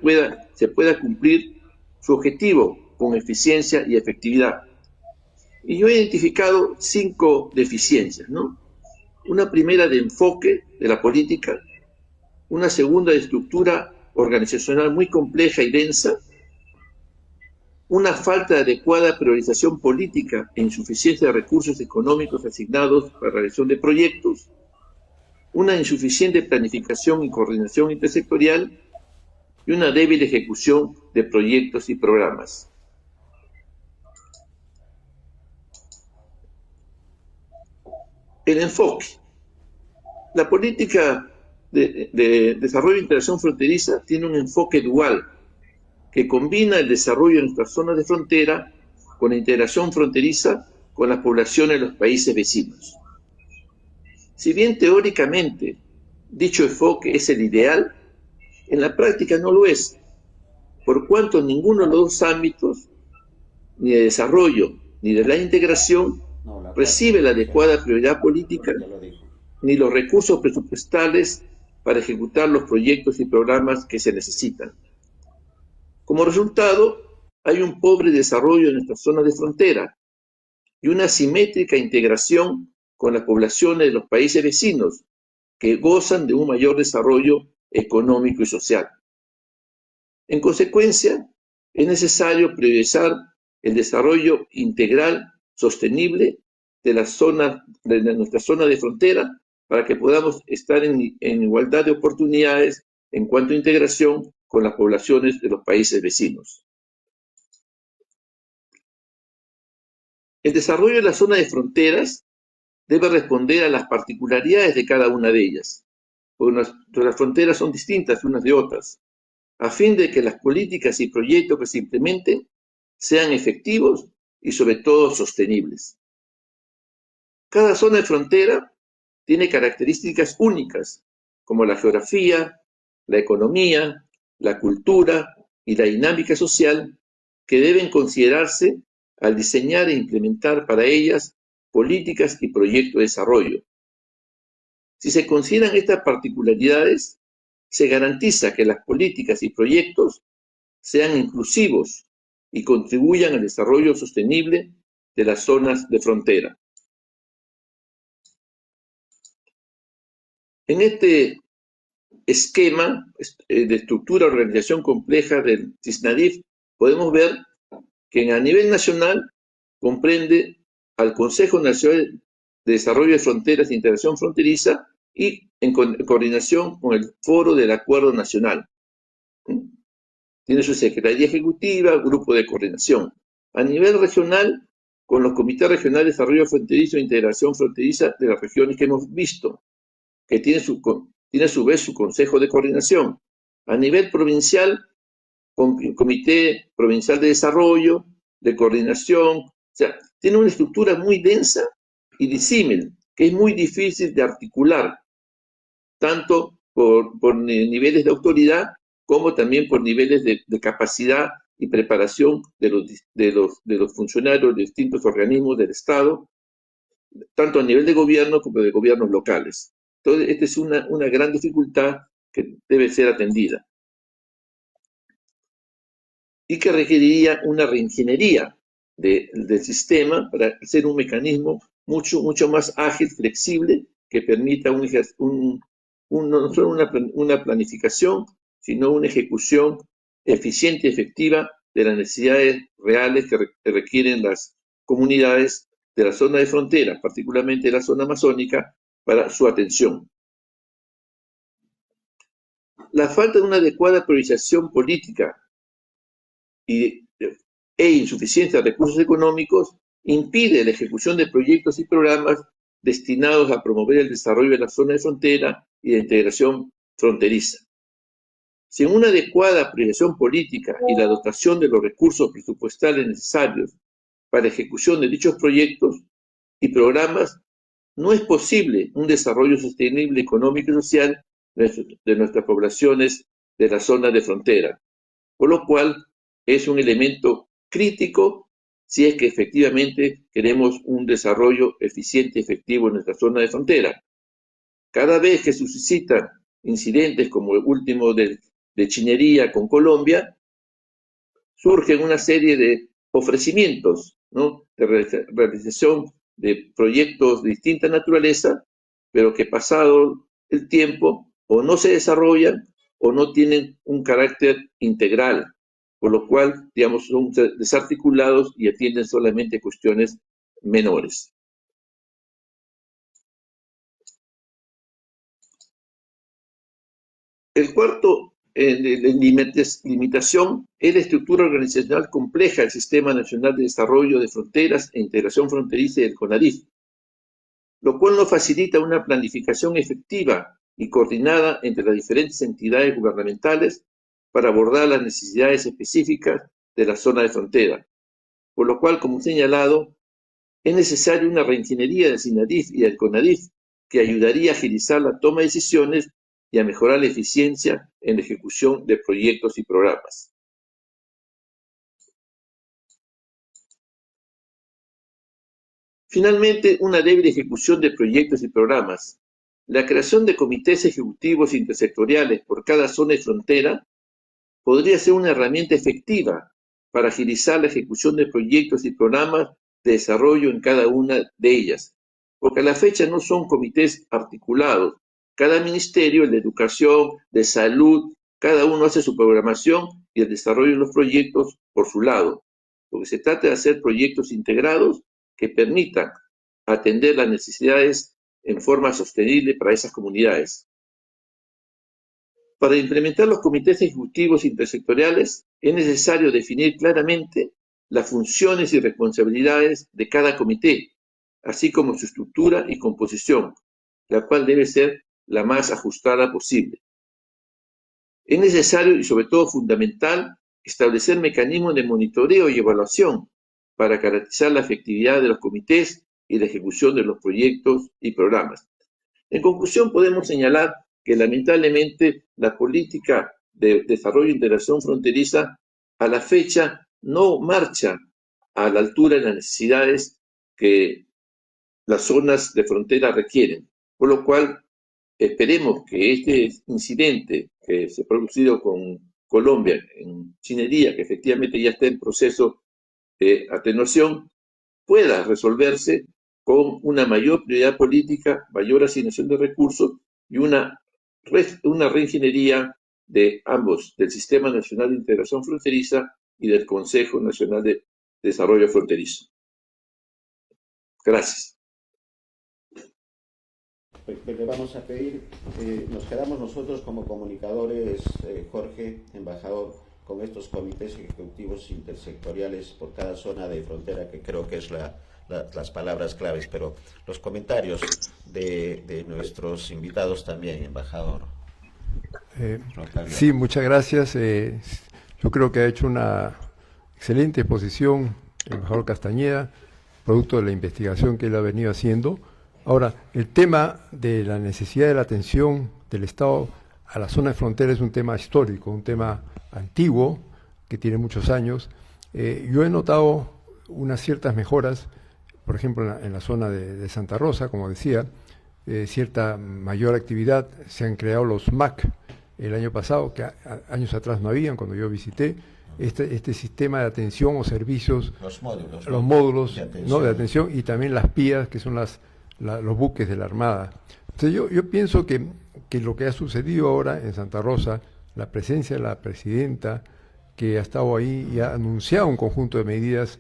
se pueda cumplir su objetivo con eficiencia y efectividad. Y yo he identificado 5 deficiencias, ¿no? Una primera de enfoque de la política, una segunda de estructura organizacional muy compleja y densa, una falta de adecuada priorización política e insuficiencia de recursos económicos asignados para la realización de proyectos, una insuficiente planificación y coordinación intersectorial y una débil ejecución de proyectos y programas. El enfoque. La política de desarrollo e integración fronteriza tiene un enfoque dual que combina el desarrollo de nuestras zonas de frontera con la integración fronteriza con las poblaciones de los países vecinos. Si bien teóricamente dicho enfoque es el ideal, en la práctica no lo es, por cuanto ninguno de los dos ámbitos, ni de desarrollo ni de la integración, recibe la adecuada prioridad política ni los recursos presupuestales para ejecutar los proyectos y programas que se necesitan. Como resultado, hay un pobre desarrollo en nuestras zonas de frontera y una asimétrica integración con las poblaciones de los países vecinos que gozan de un mayor desarrollo económico y social. En consecuencia, es necesario priorizar el desarrollo integral, sostenible de nuestra zona de frontera para que podamos estar en igualdad de oportunidades en cuanto a integración con las poblaciones de los países vecinos. El desarrollo de la zona de fronteras debe responder a las particularidades de cada una de ellas, porque nuestras fronteras son distintas unas de otras, a fin de que las políticas y proyectos que se implementen sean efectivos y sobre todo sostenibles. Cada zona de frontera tiene características únicas, como la geografía, la economía, la cultura y la dinámica social que deben considerarse al diseñar e implementar para ellas políticas y proyectos de desarrollo. Si se consideran estas particularidades, se garantiza que las políticas y proyectos sean inclusivos y contribuyan al desarrollo sostenible de las zonas de frontera. En este esquema de estructura de organización compleja del CISNADIF, podemos ver que a nivel nacional comprende al Consejo Nacional de Desarrollo de Fronteras e Integración Fronteriza y en coordinación con el Foro del Acuerdo Nacional. Tiene su Secretaría Ejecutiva, Grupo de Coordinación. A nivel regional, con los Comités Regionales de Desarrollo Fronterizo e Integración Fronteriza de las regiones que hemos visto, que tiene a su vez su Consejo de Coordinación. A nivel provincial, Comité Provincial de Desarrollo, de Coordinación, o sea, tiene una estructura muy densa y disímil, que es muy difícil de articular, tanto por niveles de autoridad como también por niveles de capacidad y preparación de los funcionarios de distintos organismos del Estado, tanto a nivel de gobierno como de gobiernos locales. Entonces, esta es una gran dificultad que debe ser atendida y que requeriría una reingeniería del sistema para hacer un mecanismo mucho más ágil, flexible, que permita no solo una planificación, sino una ejecución eficiente y efectiva de las necesidades reales que requieren las comunidades de la zona de frontera, particularmente de la zona amazónica, para su atención. La falta de una adecuada priorización política e insuficiencia de recursos económicos impide la ejecución de proyectos y programas destinados a promover el desarrollo de la zona de frontera y de integración fronteriza. Sin una adecuada priorización política y la dotación de los recursos presupuestales necesarios para la ejecución de dichos proyectos y programas, no es posible un desarrollo sostenible económico y social de nuestras poblaciones de la zona de frontera, por lo cual es un elemento crítico si es que efectivamente queremos un desarrollo eficiente y efectivo en nuestra zona de frontera. Cada vez que se suscitan incidentes como el último de Chinería con Colombia, surgen una serie de ofrecimientos, ¿no?, de realización de proyectos de distinta naturaleza, pero que pasado el tiempo o no se desarrollan o no tienen un carácter integral, por lo cual, digamos, son desarticulados y atienden solamente cuestiones menores. El cuarto limitación es la estructura organizacional compleja del Sistema Nacional de Desarrollo de Fronteras e Integración Fronteriza del CONADIF, lo cual no facilita una planificación efectiva y coordinada entre las diferentes entidades gubernamentales para abordar las necesidades específicas de la zona de frontera. Por lo cual, como he señalado, es necesaria una reingeniería del SINADIF y del CONADIF que ayudaría a agilizar la toma de decisiones y a mejorar la eficiencia en la ejecución de proyectos y programas. Finalmente, una débil ejecución de proyectos y programas. La creación de comités ejecutivos intersectoriales por cada zona de frontera podría ser una herramienta efectiva para agilizar la ejecución de proyectos y programas de desarrollo en cada una de ellas, porque a la fecha no son comités articulados. Cada ministerio, el de Educación, de Salud, cada uno hace su programación y el desarrollo de los proyectos por su lado. Lo que se trata de hacer proyectos integrados que permitan atender las necesidades en forma sostenible para esas comunidades. Para implementar los comités ejecutivos intersectoriales es necesario definir claramente las funciones y responsabilidades de cada comité, así como su estructura y composición, la cual debe ser la más ajustada posible. Es necesario y sobre todo fundamental establecer mecanismos de monitoreo y evaluación para garantizar la efectividad de los comités y la ejecución de los proyectos y programas. En conclusión, podemos señalar que lamentablemente la política de desarrollo e integración fronteriza a la fecha no marcha a la altura de las necesidades que las zonas de frontera requieren. Por lo cual, esperemos que este incidente que se ha producido con Colombia en Chinería, que efectivamente ya está en proceso de atenuación, pueda resolverse con una mayor prioridad política, mayor asignación de recursos y una reingeniería de ambos, del Sistema Nacional de Integración Fronteriza y del Consejo Nacional de Desarrollo Fronterizo. Gracias. Le vamos a pedir, nos quedamos nosotros como comunicadores, Jorge, embajador, con estos comités ejecutivos intersectoriales por cada zona de frontera, que creo que es las palabras claves, pero los comentarios de nuestros invitados también, embajador. Sí, muchas gracias. Yo creo que ha hecho una excelente exposición el embajador Castañeda, producto de la investigación que él ha venido haciendo. Ahora, el tema de la necesidad de la atención del Estado a la zona de frontera es un tema histórico, un tema antiguo, que tiene muchos años. Yo he notado unas ciertas mejoras, por ejemplo, en la zona de Santa Rosa, como decía, cierta mayor actividad. Se han creado los MAC el año pasado, que años atrás no habían, cuando yo visité. Este sistema de atención o servicios, los módulos de atención, y también las PIAs, que son los buques de la Armada. Entonces yo pienso que lo que ha sucedido ahora en Santa Rosa, la presencia de la presidenta, que ha estado ahí y ha anunciado un conjunto de medidas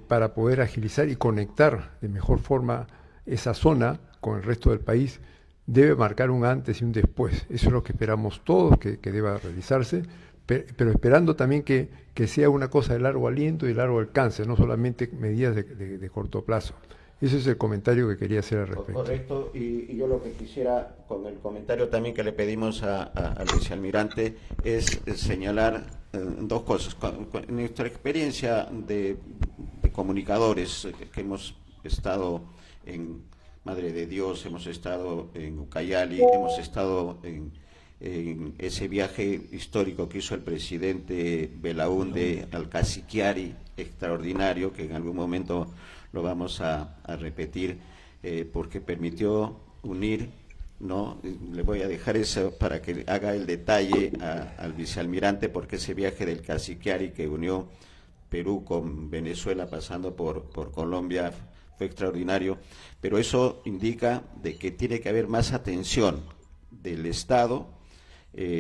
para poder agilizar y conectar de mejor forma esa zona con el resto del país, debe marcar un antes y un después. Eso es lo que esperamos todos que deba realizarse, pero esperando también que sea una cosa de largo aliento y de largo alcance, no solamente medidas de corto plazo. Ese es el comentario que quería hacer al respecto. Correcto, y yo lo que quisiera, con el comentario también que le pedimos al vicealmirante, es señalar dos cosas. Con nuestra experiencia de comunicadores que hemos estado en Madre de Dios, hemos estado en Ucayali, hemos estado en ese viaje histórico que hizo el presidente Belaúnde al Caciquiari, extraordinario, que en algún momento lo vamos a repetir, porque permitió unir, ¿no? Le voy a dejar eso para que haga el detalle al vicealmirante, porque ese viaje del Caciquiari que unió Perú con Venezuela pasando por Colombia fue extraordinario, pero eso indica de que tiene que haber más atención del Estado,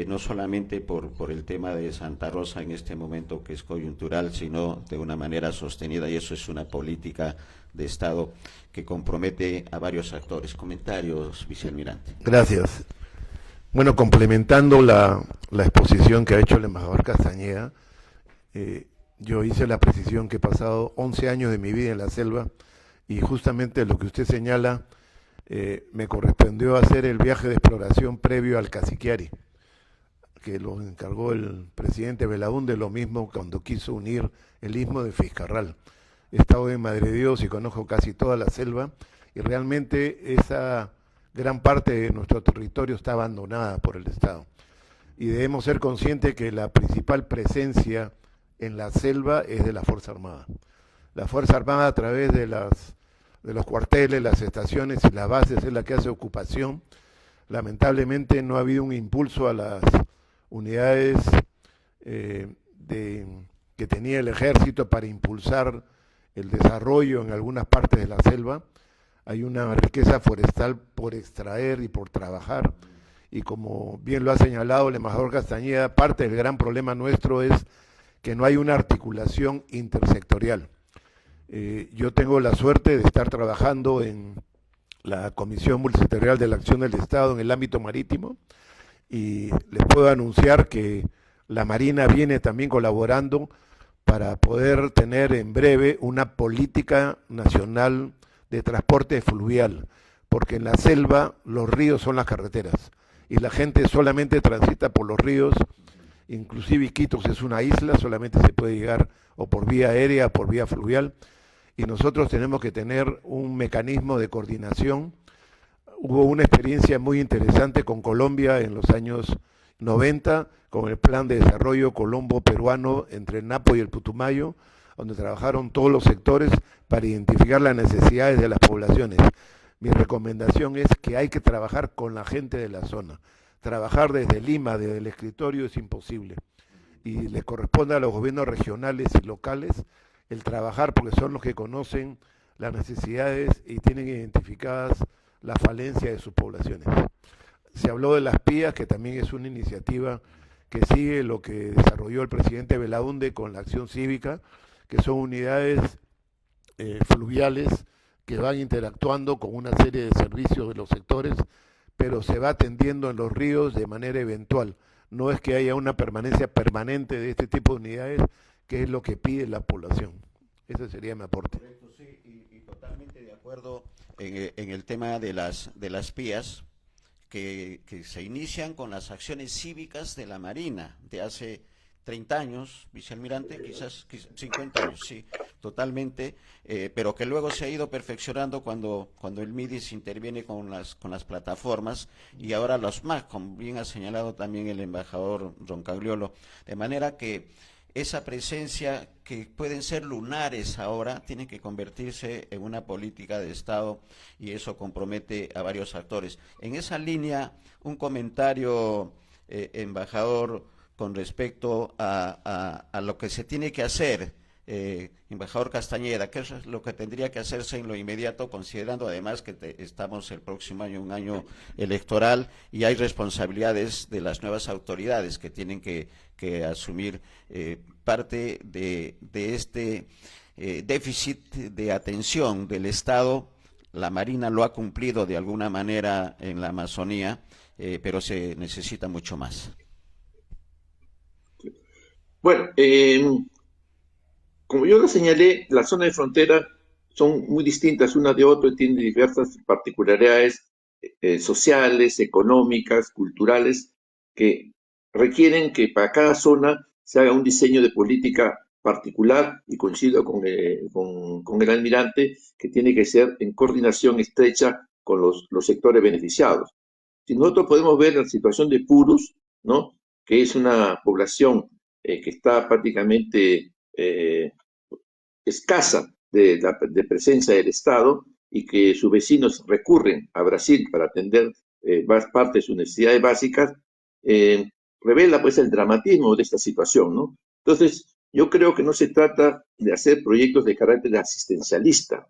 no solamente por el tema de Santa Rosa en este momento que es coyuntural, sino de una manera sostenida, y eso es una política de Estado que compromete a varios actores. Comentarios, vicealmirante. Gracias. Bueno, complementando la exposición que ha hecho el embajador Castañeda, yo hice la precisión que he pasado 11 años de mi vida en la selva, y justamente lo que usted señala, me correspondió hacer el viaje de exploración previo al Caciquiari, que lo encargó el presidente Belaúnde, lo mismo cuando quiso unir el istmo de Fiscarral. He estado en Madre de Dios y conozco casi toda la selva, y realmente esa gran parte de nuestro territorio está abandonada por el Estado. Y debemos ser conscientes que la principal presencia en la selva es de la Fuerza Armada. La Fuerza Armada, a través de los cuarteles, las estaciones y las bases, es la que hace ocupación. Lamentablemente no ha habido un impulso a las unidades que tenía el ejército para impulsar el desarrollo en algunas partes de la selva. Hay una riqueza forestal por extraer y por trabajar, y como bien lo ha señalado el embajador Castañeda, parte del gran problema nuestro es que no hay una articulación intersectorial. Yo tengo la suerte de estar trabajando en la Comisión Multisectorial de la Acción del Estado en el ámbito marítimo, y les puedo anunciar que la Marina viene también colaborando para poder tener en breve una política nacional de transporte fluvial, porque en la selva los ríos son las carreteras y la gente solamente transita por los ríos. Inclusive Iquitos es una isla, solamente se puede llegar o por vía aérea o por vía fluvial, y nosotros tenemos que tener un mecanismo de coordinación, hubo una experiencia muy interesante con Colombia en los años 90, con el Plan de Desarrollo Colombo Peruano entre el Napo y el Putumayo, donde trabajaron todos los sectores para identificar las necesidades de las poblaciones. Mi recomendación es que hay que trabajar con la gente de la zona. Trabajar desde Lima, desde el escritorio, es imposible. Y les corresponde a los gobiernos regionales y locales el trabajar, porque son los que conocen las necesidades y tienen identificadas la falencia de sus poblaciones. Se habló de las PIAs, que también es una iniciativa que sigue lo que desarrolló el presidente Belaúnde con la acción cívica, que son unidades fluviales que van interactuando con una serie de servicios de los sectores, pero se va atendiendo en los ríos de manera eventual. No es que haya una permanencia permanente de este tipo de unidades, que es lo que pide la población. Ese sería mi aporte. Correcto, sí, y totalmente de acuerdo en el tema de las PIAs, que se inician con las acciones cívicas de la Marina de hace 30 años, vicealmirante, quizás 50 años, sí, totalmente, pero que luego se ha ido perfeccionando cuando el MIDIS interviene con las plataformas, y ahora los MAC, como bien ha señalado también el embajador Roncagliolo, de manera que esa presencia, que pueden ser lunares ahora, tiene que convertirse en una política de Estado, y eso compromete a varios actores. En esa línea, un comentario, embajador, con respecto a lo que se tiene que hacer, embajador Castañeda, ¿qué es lo que tendría que hacerse en lo inmediato, considerando además que estamos el próximo año, un año electoral, y hay responsabilidades de las nuevas autoridades que tienen que asumir parte de este déficit de atención del Estado? La Marina lo ha cumplido de alguna manera en la Amazonía, pero se necesita mucho más. Bueno, como yo lo señalé, las zonas de frontera son muy distintas una de otra y tienen diversas particularidades sociales, económicas, culturales, que requieren que para cada zona se haga un diseño de política particular, y coincido con el almirante, que tiene que ser en coordinación estrecha con los sectores beneficiados. Si nosotros podemos ver la situación de Purus, ¿no?, que es una población que está prácticamente escasa de presencia del Estado, y que sus vecinos recurren a Brasil para atender parte de sus necesidades básicas, revela pues el dramatismo de esta situación, ¿no? Entonces, yo creo que no se trata de hacer proyectos de carácter asistencialista,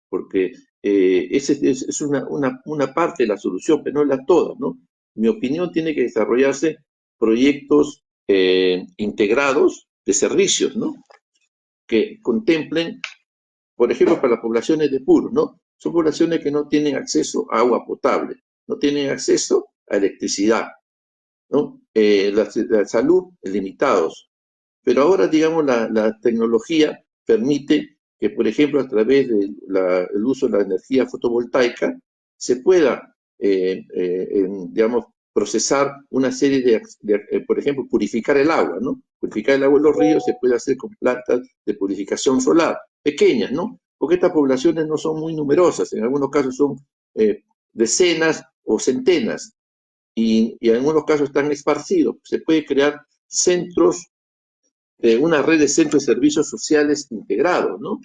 porque esa es una parte de la solución, pero no la toda, ¿no? Mi opinión, tiene que desarrollarse proyectos integrados de servicios, ¿no?, que contemplen, por ejemplo, para las poblaciones de Purus, ¿no? Son poblaciones que no tienen acceso a agua potable, no tienen acceso a electricidad, ¿no? La salud, limitados. Pero ahora, digamos, la tecnología permite que, por ejemplo, a través del uso de la energía fotovoltaica, se pueda, digamos, procesar una serie por ejemplo, purificar el agua, ¿no? Purificar el agua en los ríos se puede hacer con plantas de purificación solar, pequeñas, ¿no? Porque estas poblaciones no son muy numerosas, en algunos casos son decenas o centenas, y en algunos casos están esparcidos. Se puede crear centros, una red de centros de servicios sociales integrados, ¿no?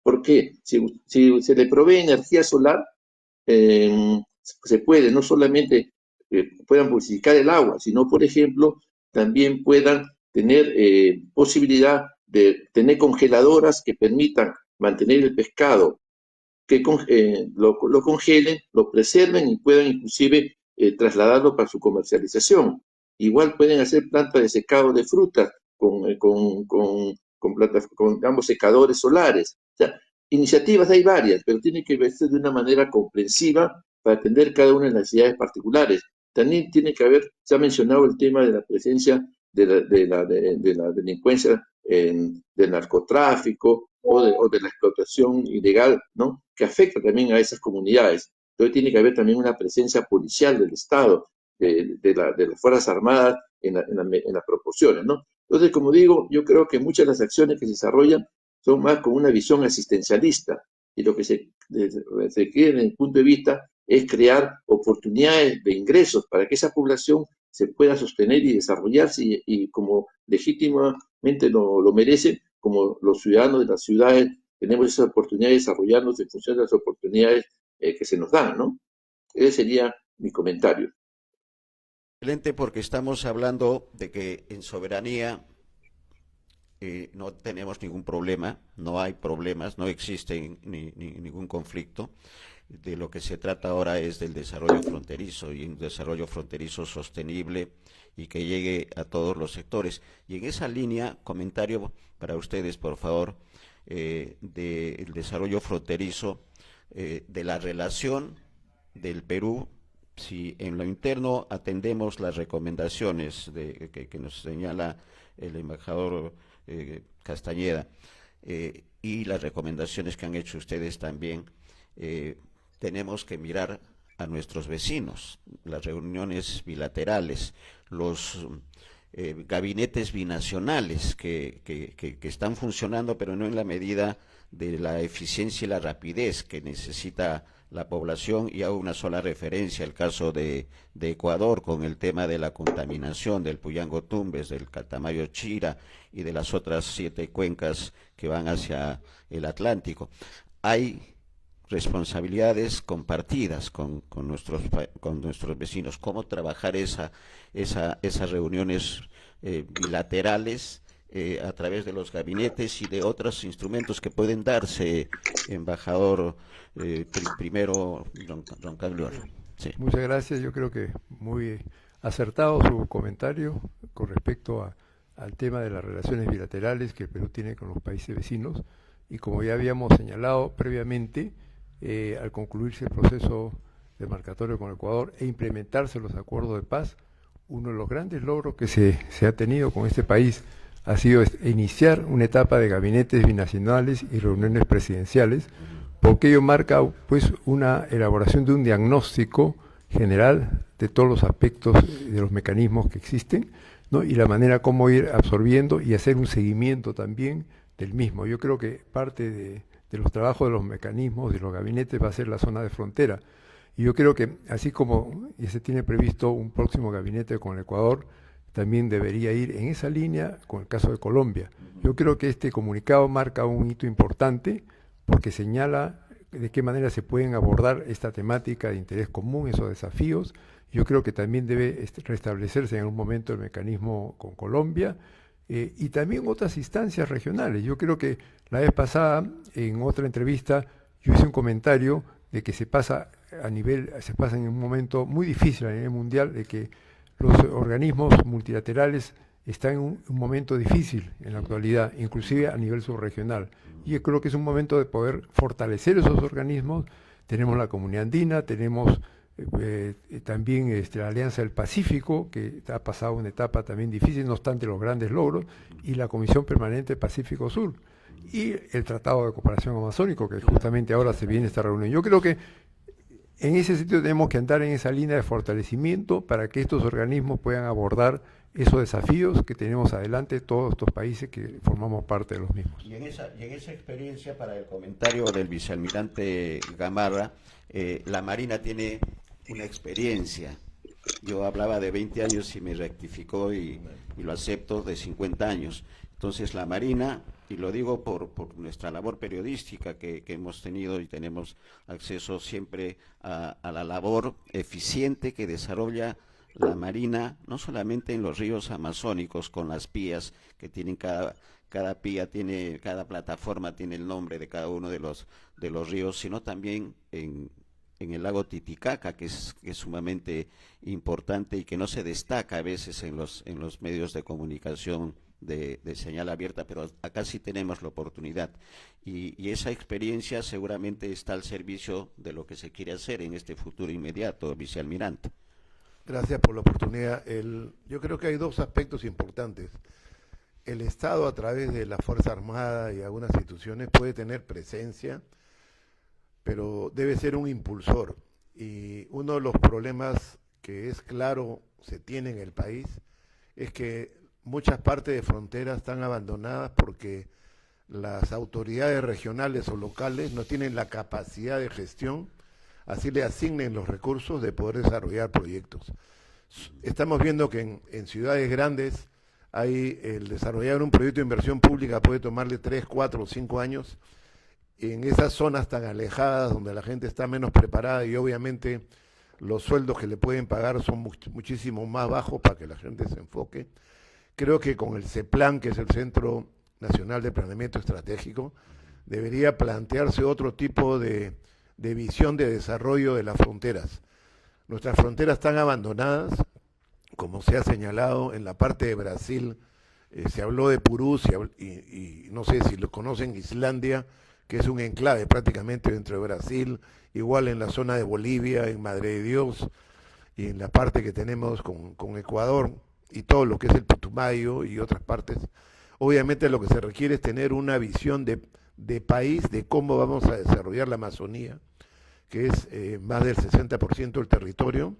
Porque si se le provee energía solar, se puede no solamente puedan purificar el agua, sino, por ejemplo, también puedan tener posibilidad de tener congeladoras que permitan mantener el pescado, que lo congelen, lo preserven y puedan inclusive trasladarlo para su comercialización. Igual pueden hacer plantas de secado de frutas con ambos secadores solares. O sea, iniciativas hay varias, pero tiene que verse de una manera comprensiva para atender cada una de las necesidades particulares. También tiene que haber, se ha mencionado el tema de la presencia de la delincuencia, del narcotráfico o de la explotación ilegal, ¿no?, que afecta también a esas comunidades. Entonces tiene que haber también una presencia policial del Estado, de las Fuerzas Armadas en las proporciones, ¿no? Entonces, como digo, yo creo que muchas de las acciones que se desarrollan son más con una visión asistencialista, y lo que se quiere desde el punto de vista es crear oportunidades de ingresos para que esa población se pueda sostener y desarrollarse y como legítimamente lo merecen, como los ciudadanos de las ciudades tenemos esa oportunidad de desarrollarnos en función de las oportunidades que se nos dan, ¿no? Ese sería mi comentario. Excelente, porque estamos hablando de que en soberanía no tenemos ningún problema, no hay problemas, no existe ningún conflicto. De lo que se trata ahora es del desarrollo fronterizo y un desarrollo fronterizo sostenible y que llegue a todos los sectores. Y en esa línea, comentario para ustedes, por favor, del desarrollo fronterizo, de la relación del Perú. Si en lo interno atendemos las recomendaciones que nos señala el embajador Castañeda y las recomendaciones que han hecho ustedes también, tenemos que mirar a nuestros vecinos, las reuniones bilaterales, los gabinetes binacionales que están funcionando, pero no en la medida de la eficiencia y la rapidez que necesita la población. Y hago una sola referencia al caso de Ecuador con el tema de la contaminación del Puyango Tumbes, del Catamayo Chira y de las otras 7 cuencas que van hacia el Atlántico. Hay responsabilidades compartidas con nuestros vecinos. ¿Cómo trabajar esas reuniones bilaterales a través de los gabinetes y de otros instrumentos que pueden darse, embajador primero, don Carlos? Sí. Muchas gracias. Yo creo que muy acertado su comentario con respecto al tema de las relaciones bilaterales que el Perú tiene con los países vecinos. Y como ya habíamos señalado previamente, al concluirse el proceso demarcatorio con Ecuador e implementarse los acuerdos de paz, uno de los grandes logros que se ha tenido con este país ha sido iniciar una etapa de gabinetes binacionales y reuniones presidenciales, porque ello marca pues una elaboración de un diagnóstico general de todos los aspectos de los mecanismos que existen, ¿no? Y la manera como ir absorbiendo y hacer un seguimiento también del mismo. Yo creo que parte de los trabajos de los mecanismos, de los gabinetes, va a ser la zona de frontera. Y yo creo que, así como ya se tiene previsto un próximo gabinete con el Ecuador, también debería ir en esa línea con el caso de Colombia. Yo creo que este comunicado marca un hito importante porque señala de qué manera se pueden abordar esta temática de interés común, esos desafíos. Yo creo que también debe restablecerse en un momento el mecanismo con Colombia, y también otras instancias regionales. Yo creo que la vez pasada, en otra entrevista, yo hice un comentario de que se pasa en un momento muy difícil a nivel mundial, de que los organismos multilaterales están en un momento difícil en la actualidad, inclusive a nivel subregional. Y yo creo que es un momento de poder fortalecer esos organismos. Tenemos la Comunidad Andina, tenemos también la Alianza del Pacífico, que ha pasado una etapa también difícil, no obstante los grandes logros, y la Comisión Permanente Pacífico Sur, y el Tratado de Cooperación Amazónico, que justamente ahora se viene esta reunión. Yo creo que en ese sentido tenemos que andar en esa línea de fortalecimiento para que estos organismos puedan abordar esos desafíos que tenemos adelante todos estos países que formamos parte de los mismos. Y en esa experiencia, para el comentario del vicealmirante Gamarra, la Marina tiene una experiencia. Yo hablaba de 20 años y me rectificó y lo acepto, de 50 años. Entonces la Marina, y lo digo por nuestra labor periodística que hemos tenido y tenemos acceso siempre a la labor eficiente que desarrolla la Marina, no solamente en los ríos amazónicos con las pías que tienen cada pía tiene, cada plataforma tiene el nombre de cada uno de los ríos, sino también en el lago Titicaca, que es sumamente importante y que no se destaca a veces en los medios de comunicación de señal abierta, pero acá sí tenemos la oportunidad. Y esa experiencia seguramente está al servicio de lo que se quiere hacer en este futuro inmediato, vicealmirante. Gracias por la oportunidad. Yo creo que hay dos aspectos importantes. El Estado, a través de la Fuerza Armada y algunas instituciones, puede tener presencia, pero debe ser un impulsor. Y uno de los problemas que es claro se tiene en el país es que muchas partes de frontera están abandonadas porque las autoridades regionales o locales no tienen la capacidad de gestión así le asignen los recursos de poder desarrollar proyectos. Estamos viendo que en ciudades grandes el desarrollar un proyecto de inversión pública puede tomarle 3, 4 o 5 años. En esas zonas tan alejadas donde la gente está menos preparada y obviamente los sueldos que le pueden pagar son muchísimo más bajos para que la gente se enfoque. Creo que con el CEPLAN, que es el Centro Nacional de Planeamiento Estratégico, debería plantearse otro tipo de visión de desarrollo de las fronteras. Nuestras fronteras están abandonadas, como se ha señalado en la parte de Brasil, se habló de Purús y no sé si lo conocen, Islandia, que es un enclave prácticamente dentro de Brasil, igual en la zona de Bolivia, en Madre de Dios, y en la parte que tenemos con Ecuador, y todo lo que es el Putumayo y otras partes. Obviamente lo que se requiere es tener una visión de país, de cómo vamos a desarrollar la Amazonía, que es más del 60% del territorio,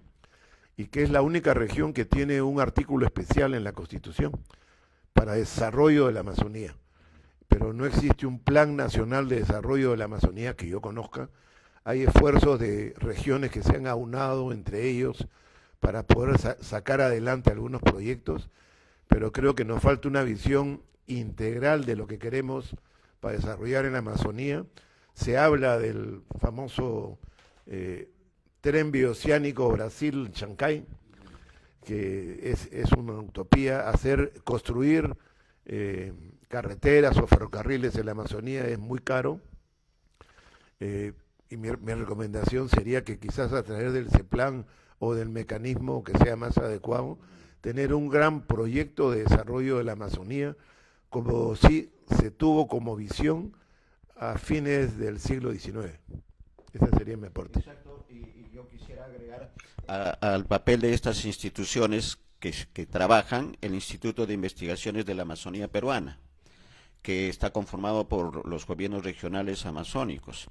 y que es la única región que tiene un artículo especial en la Constitución para desarrollo de la Amazonía. Pero no existe un plan nacional de desarrollo de la Amazonía que yo conozca. Hay esfuerzos de regiones que se han aunado entre ellos para poder sacar adelante algunos proyectos, pero creo que nos falta una visión integral de lo que queremos para desarrollar en la Amazonía. Se habla del famoso tren bioceánico Brasil-Chancay, que es una utopía. Construir carreteras o ferrocarriles en la Amazonía es muy caro, y mi recomendación sería que quizás a través del CEPLAN o del mecanismo que sea más adecuado, tener un gran proyecto de desarrollo de la Amazonía, como si se tuvo como visión a fines del siglo XIX. Ese sería mi aporte. Exacto, y yo quisiera agregar al papel de estas instituciones que trabajan, el Instituto de Investigaciones de la Amazonía Peruana, que está conformado por los gobiernos regionales amazónicos.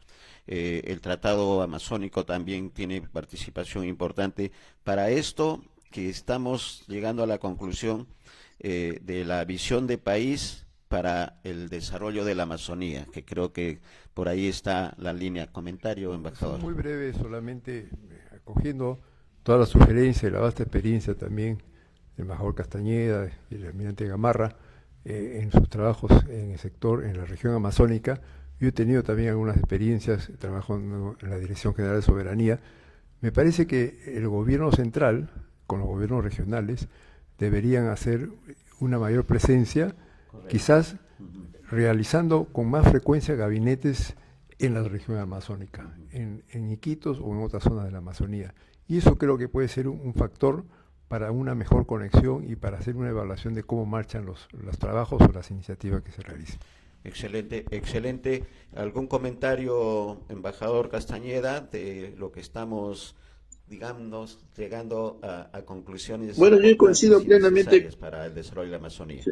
El Tratado Amazónico también tiene participación importante para esto, que estamos llegando a la conclusión de la visión de país para el desarrollo de la Amazonía, que creo que por ahí está la línea. Comentario, embajador. Muy breve, solamente acogiendo todas las sugerencias y la vasta experiencia también del embajador Castañeda y el almirante Gamarra en sus trabajos en el sector, en la región amazónica. Yo he tenido también algunas experiencias trabajando en la Dirección General de Soberanía. Me parece que el gobierno central, con los gobiernos regionales, deberían hacer una mayor presencia, quizás realizando con más frecuencia gabinetes en la región amazónica, en Iquitos o en otras zonas de la Amazonía. Y eso creo que puede ser un factor para una mejor conexión y para hacer una evaluación de cómo marchan los trabajos o las iniciativas que se realicen. Excelente, excelente. ¿Algún comentario, embajador Castañeda, de lo que estamos, digamos, llegando a conclusiones? Bueno, yo coincido plenamente para el desarrollo de la Amazonía. Sí.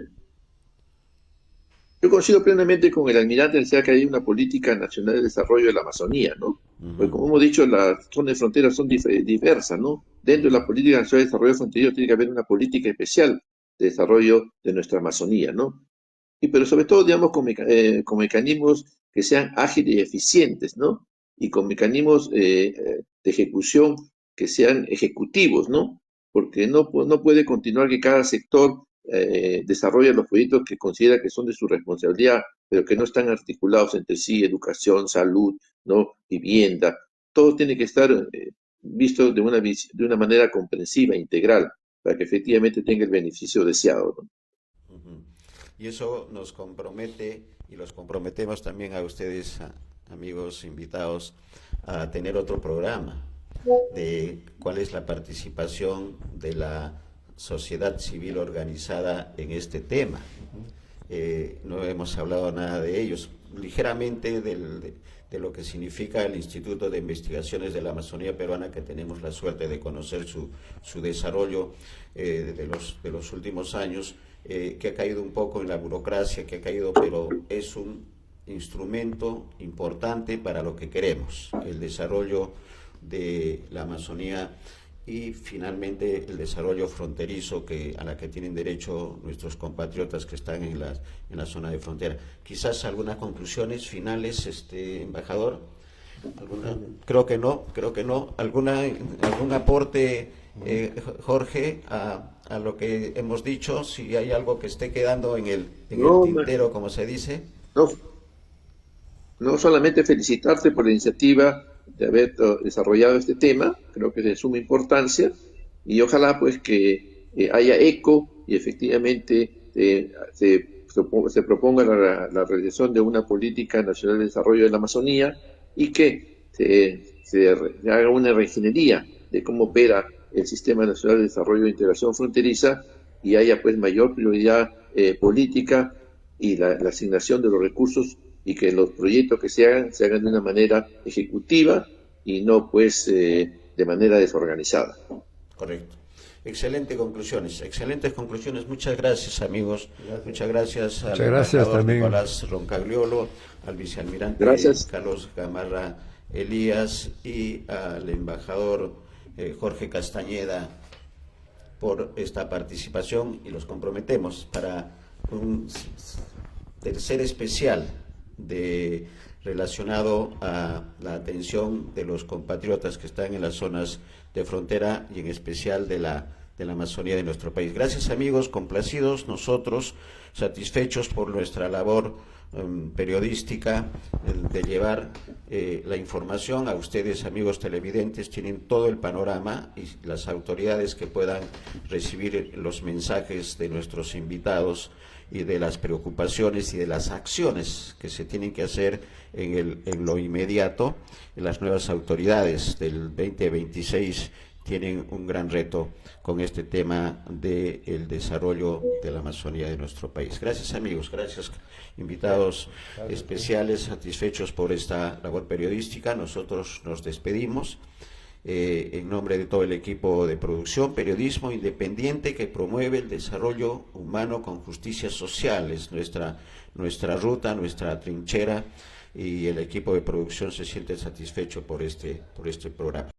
Yo coincido plenamente con el almirante en decir que hay una política nacional de desarrollo de la Amazonía, ¿no? Porque como hemos dicho, las zonas de fronteras son diversas, ¿no? Dentro de la política nacional de desarrollo fronterizo tiene que haber una política especial de desarrollo de nuestra Amazonía, ¿no? Pero sobre todo, digamos, con mecanismos que sean ágiles y eficientes, ¿no? Y con mecanismos de ejecución que sean ejecutivos, ¿no? Porque no puede continuar que cada sector desarrolla los proyectos que considera que son de su responsabilidad, pero que no están articulados entre sí: educación, salud, ¿no? Vivienda. Todo tiene que estar visto de una manera comprensiva, integral, para que efectivamente tenga el beneficio deseado, ¿no? Y eso nos compromete, y los comprometemos también a ustedes, amigos invitados, a tener otro programa de cuál es la participación de la sociedad civil organizada en este tema. No hemos hablado nada de ellos, ligeramente de lo que significa el Instituto de Investigaciones de la Amazonía Peruana, que tenemos la suerte de conocer su desarrollo de los últimos años, que ha caído un poco en la burocracia, pero es un instrumento importante para lo que queremos, el desarrollo de la Amazonía y finalmente el desarrollo fronterizo a la que tienen derecho nuestros compatriotas que están en la zona de frontera. Quizás algunas conclusiones finales, embajador. Creo que no. ¿Algún aporte, Jorge, a lo que hemos dicho? Si hay algo que esté quedando en el tintero, como se dice. No solamente felicitarte por la iniciativa de haber desarrollado este tema, creo que es de suma importancia, y ojalá pues que haya eco y efectivamente se proponga la realización de una política nacional de desarrollo de la Amazonía y que se haga una reingeniería de cómo opera el Sistema Nacional de Desarrollo e Integración Fronteriza y haya pues mayor prioridad política y la asignación de los recursos y que los proyectos que se hagan de una manera ejecutiva y no pues de manera desorganizada. Correcto. Excelentes conclusiones. Muchas gracias, amigos. Muchas gracias al embajador Nicolás Roncagliolo, al vicealmirante Carlos Gamarra Elías y al embajador Jorge Castañeda por esta participación, y los comprometemos para un tercer especial relacionado a la atención de los compatriotas que están en las zonas de frontera y en especial de la Amazonía de nuestro país. Gracias, amigos, complacidos, nosotros satisfechos por nuestra labor periodística de llevar la información a ustedes, amigos televidentes. Tienen todo el panorama, y las autoridades que puedan recibir los mensajes de nuestros invitados y de las preocupaciones y de las acciones que se tienen que hacer en lo inmediato. Las nuevas autoridades del 2026 tienen un gran reto con este tema del desarrollo de la Amazonía de nuestro país. Gracias, amigos, gracias, invitados especiales, satisfechos por esta labor periodística. Nosotros nos despedimos en nombre de todo el equipo de producción, periodismo independiente que promueve el desarrollo humano con justicia social. Es nuestra ruta, nuestra trinchera, y el equipo de producción se siente satisfecho por este programa.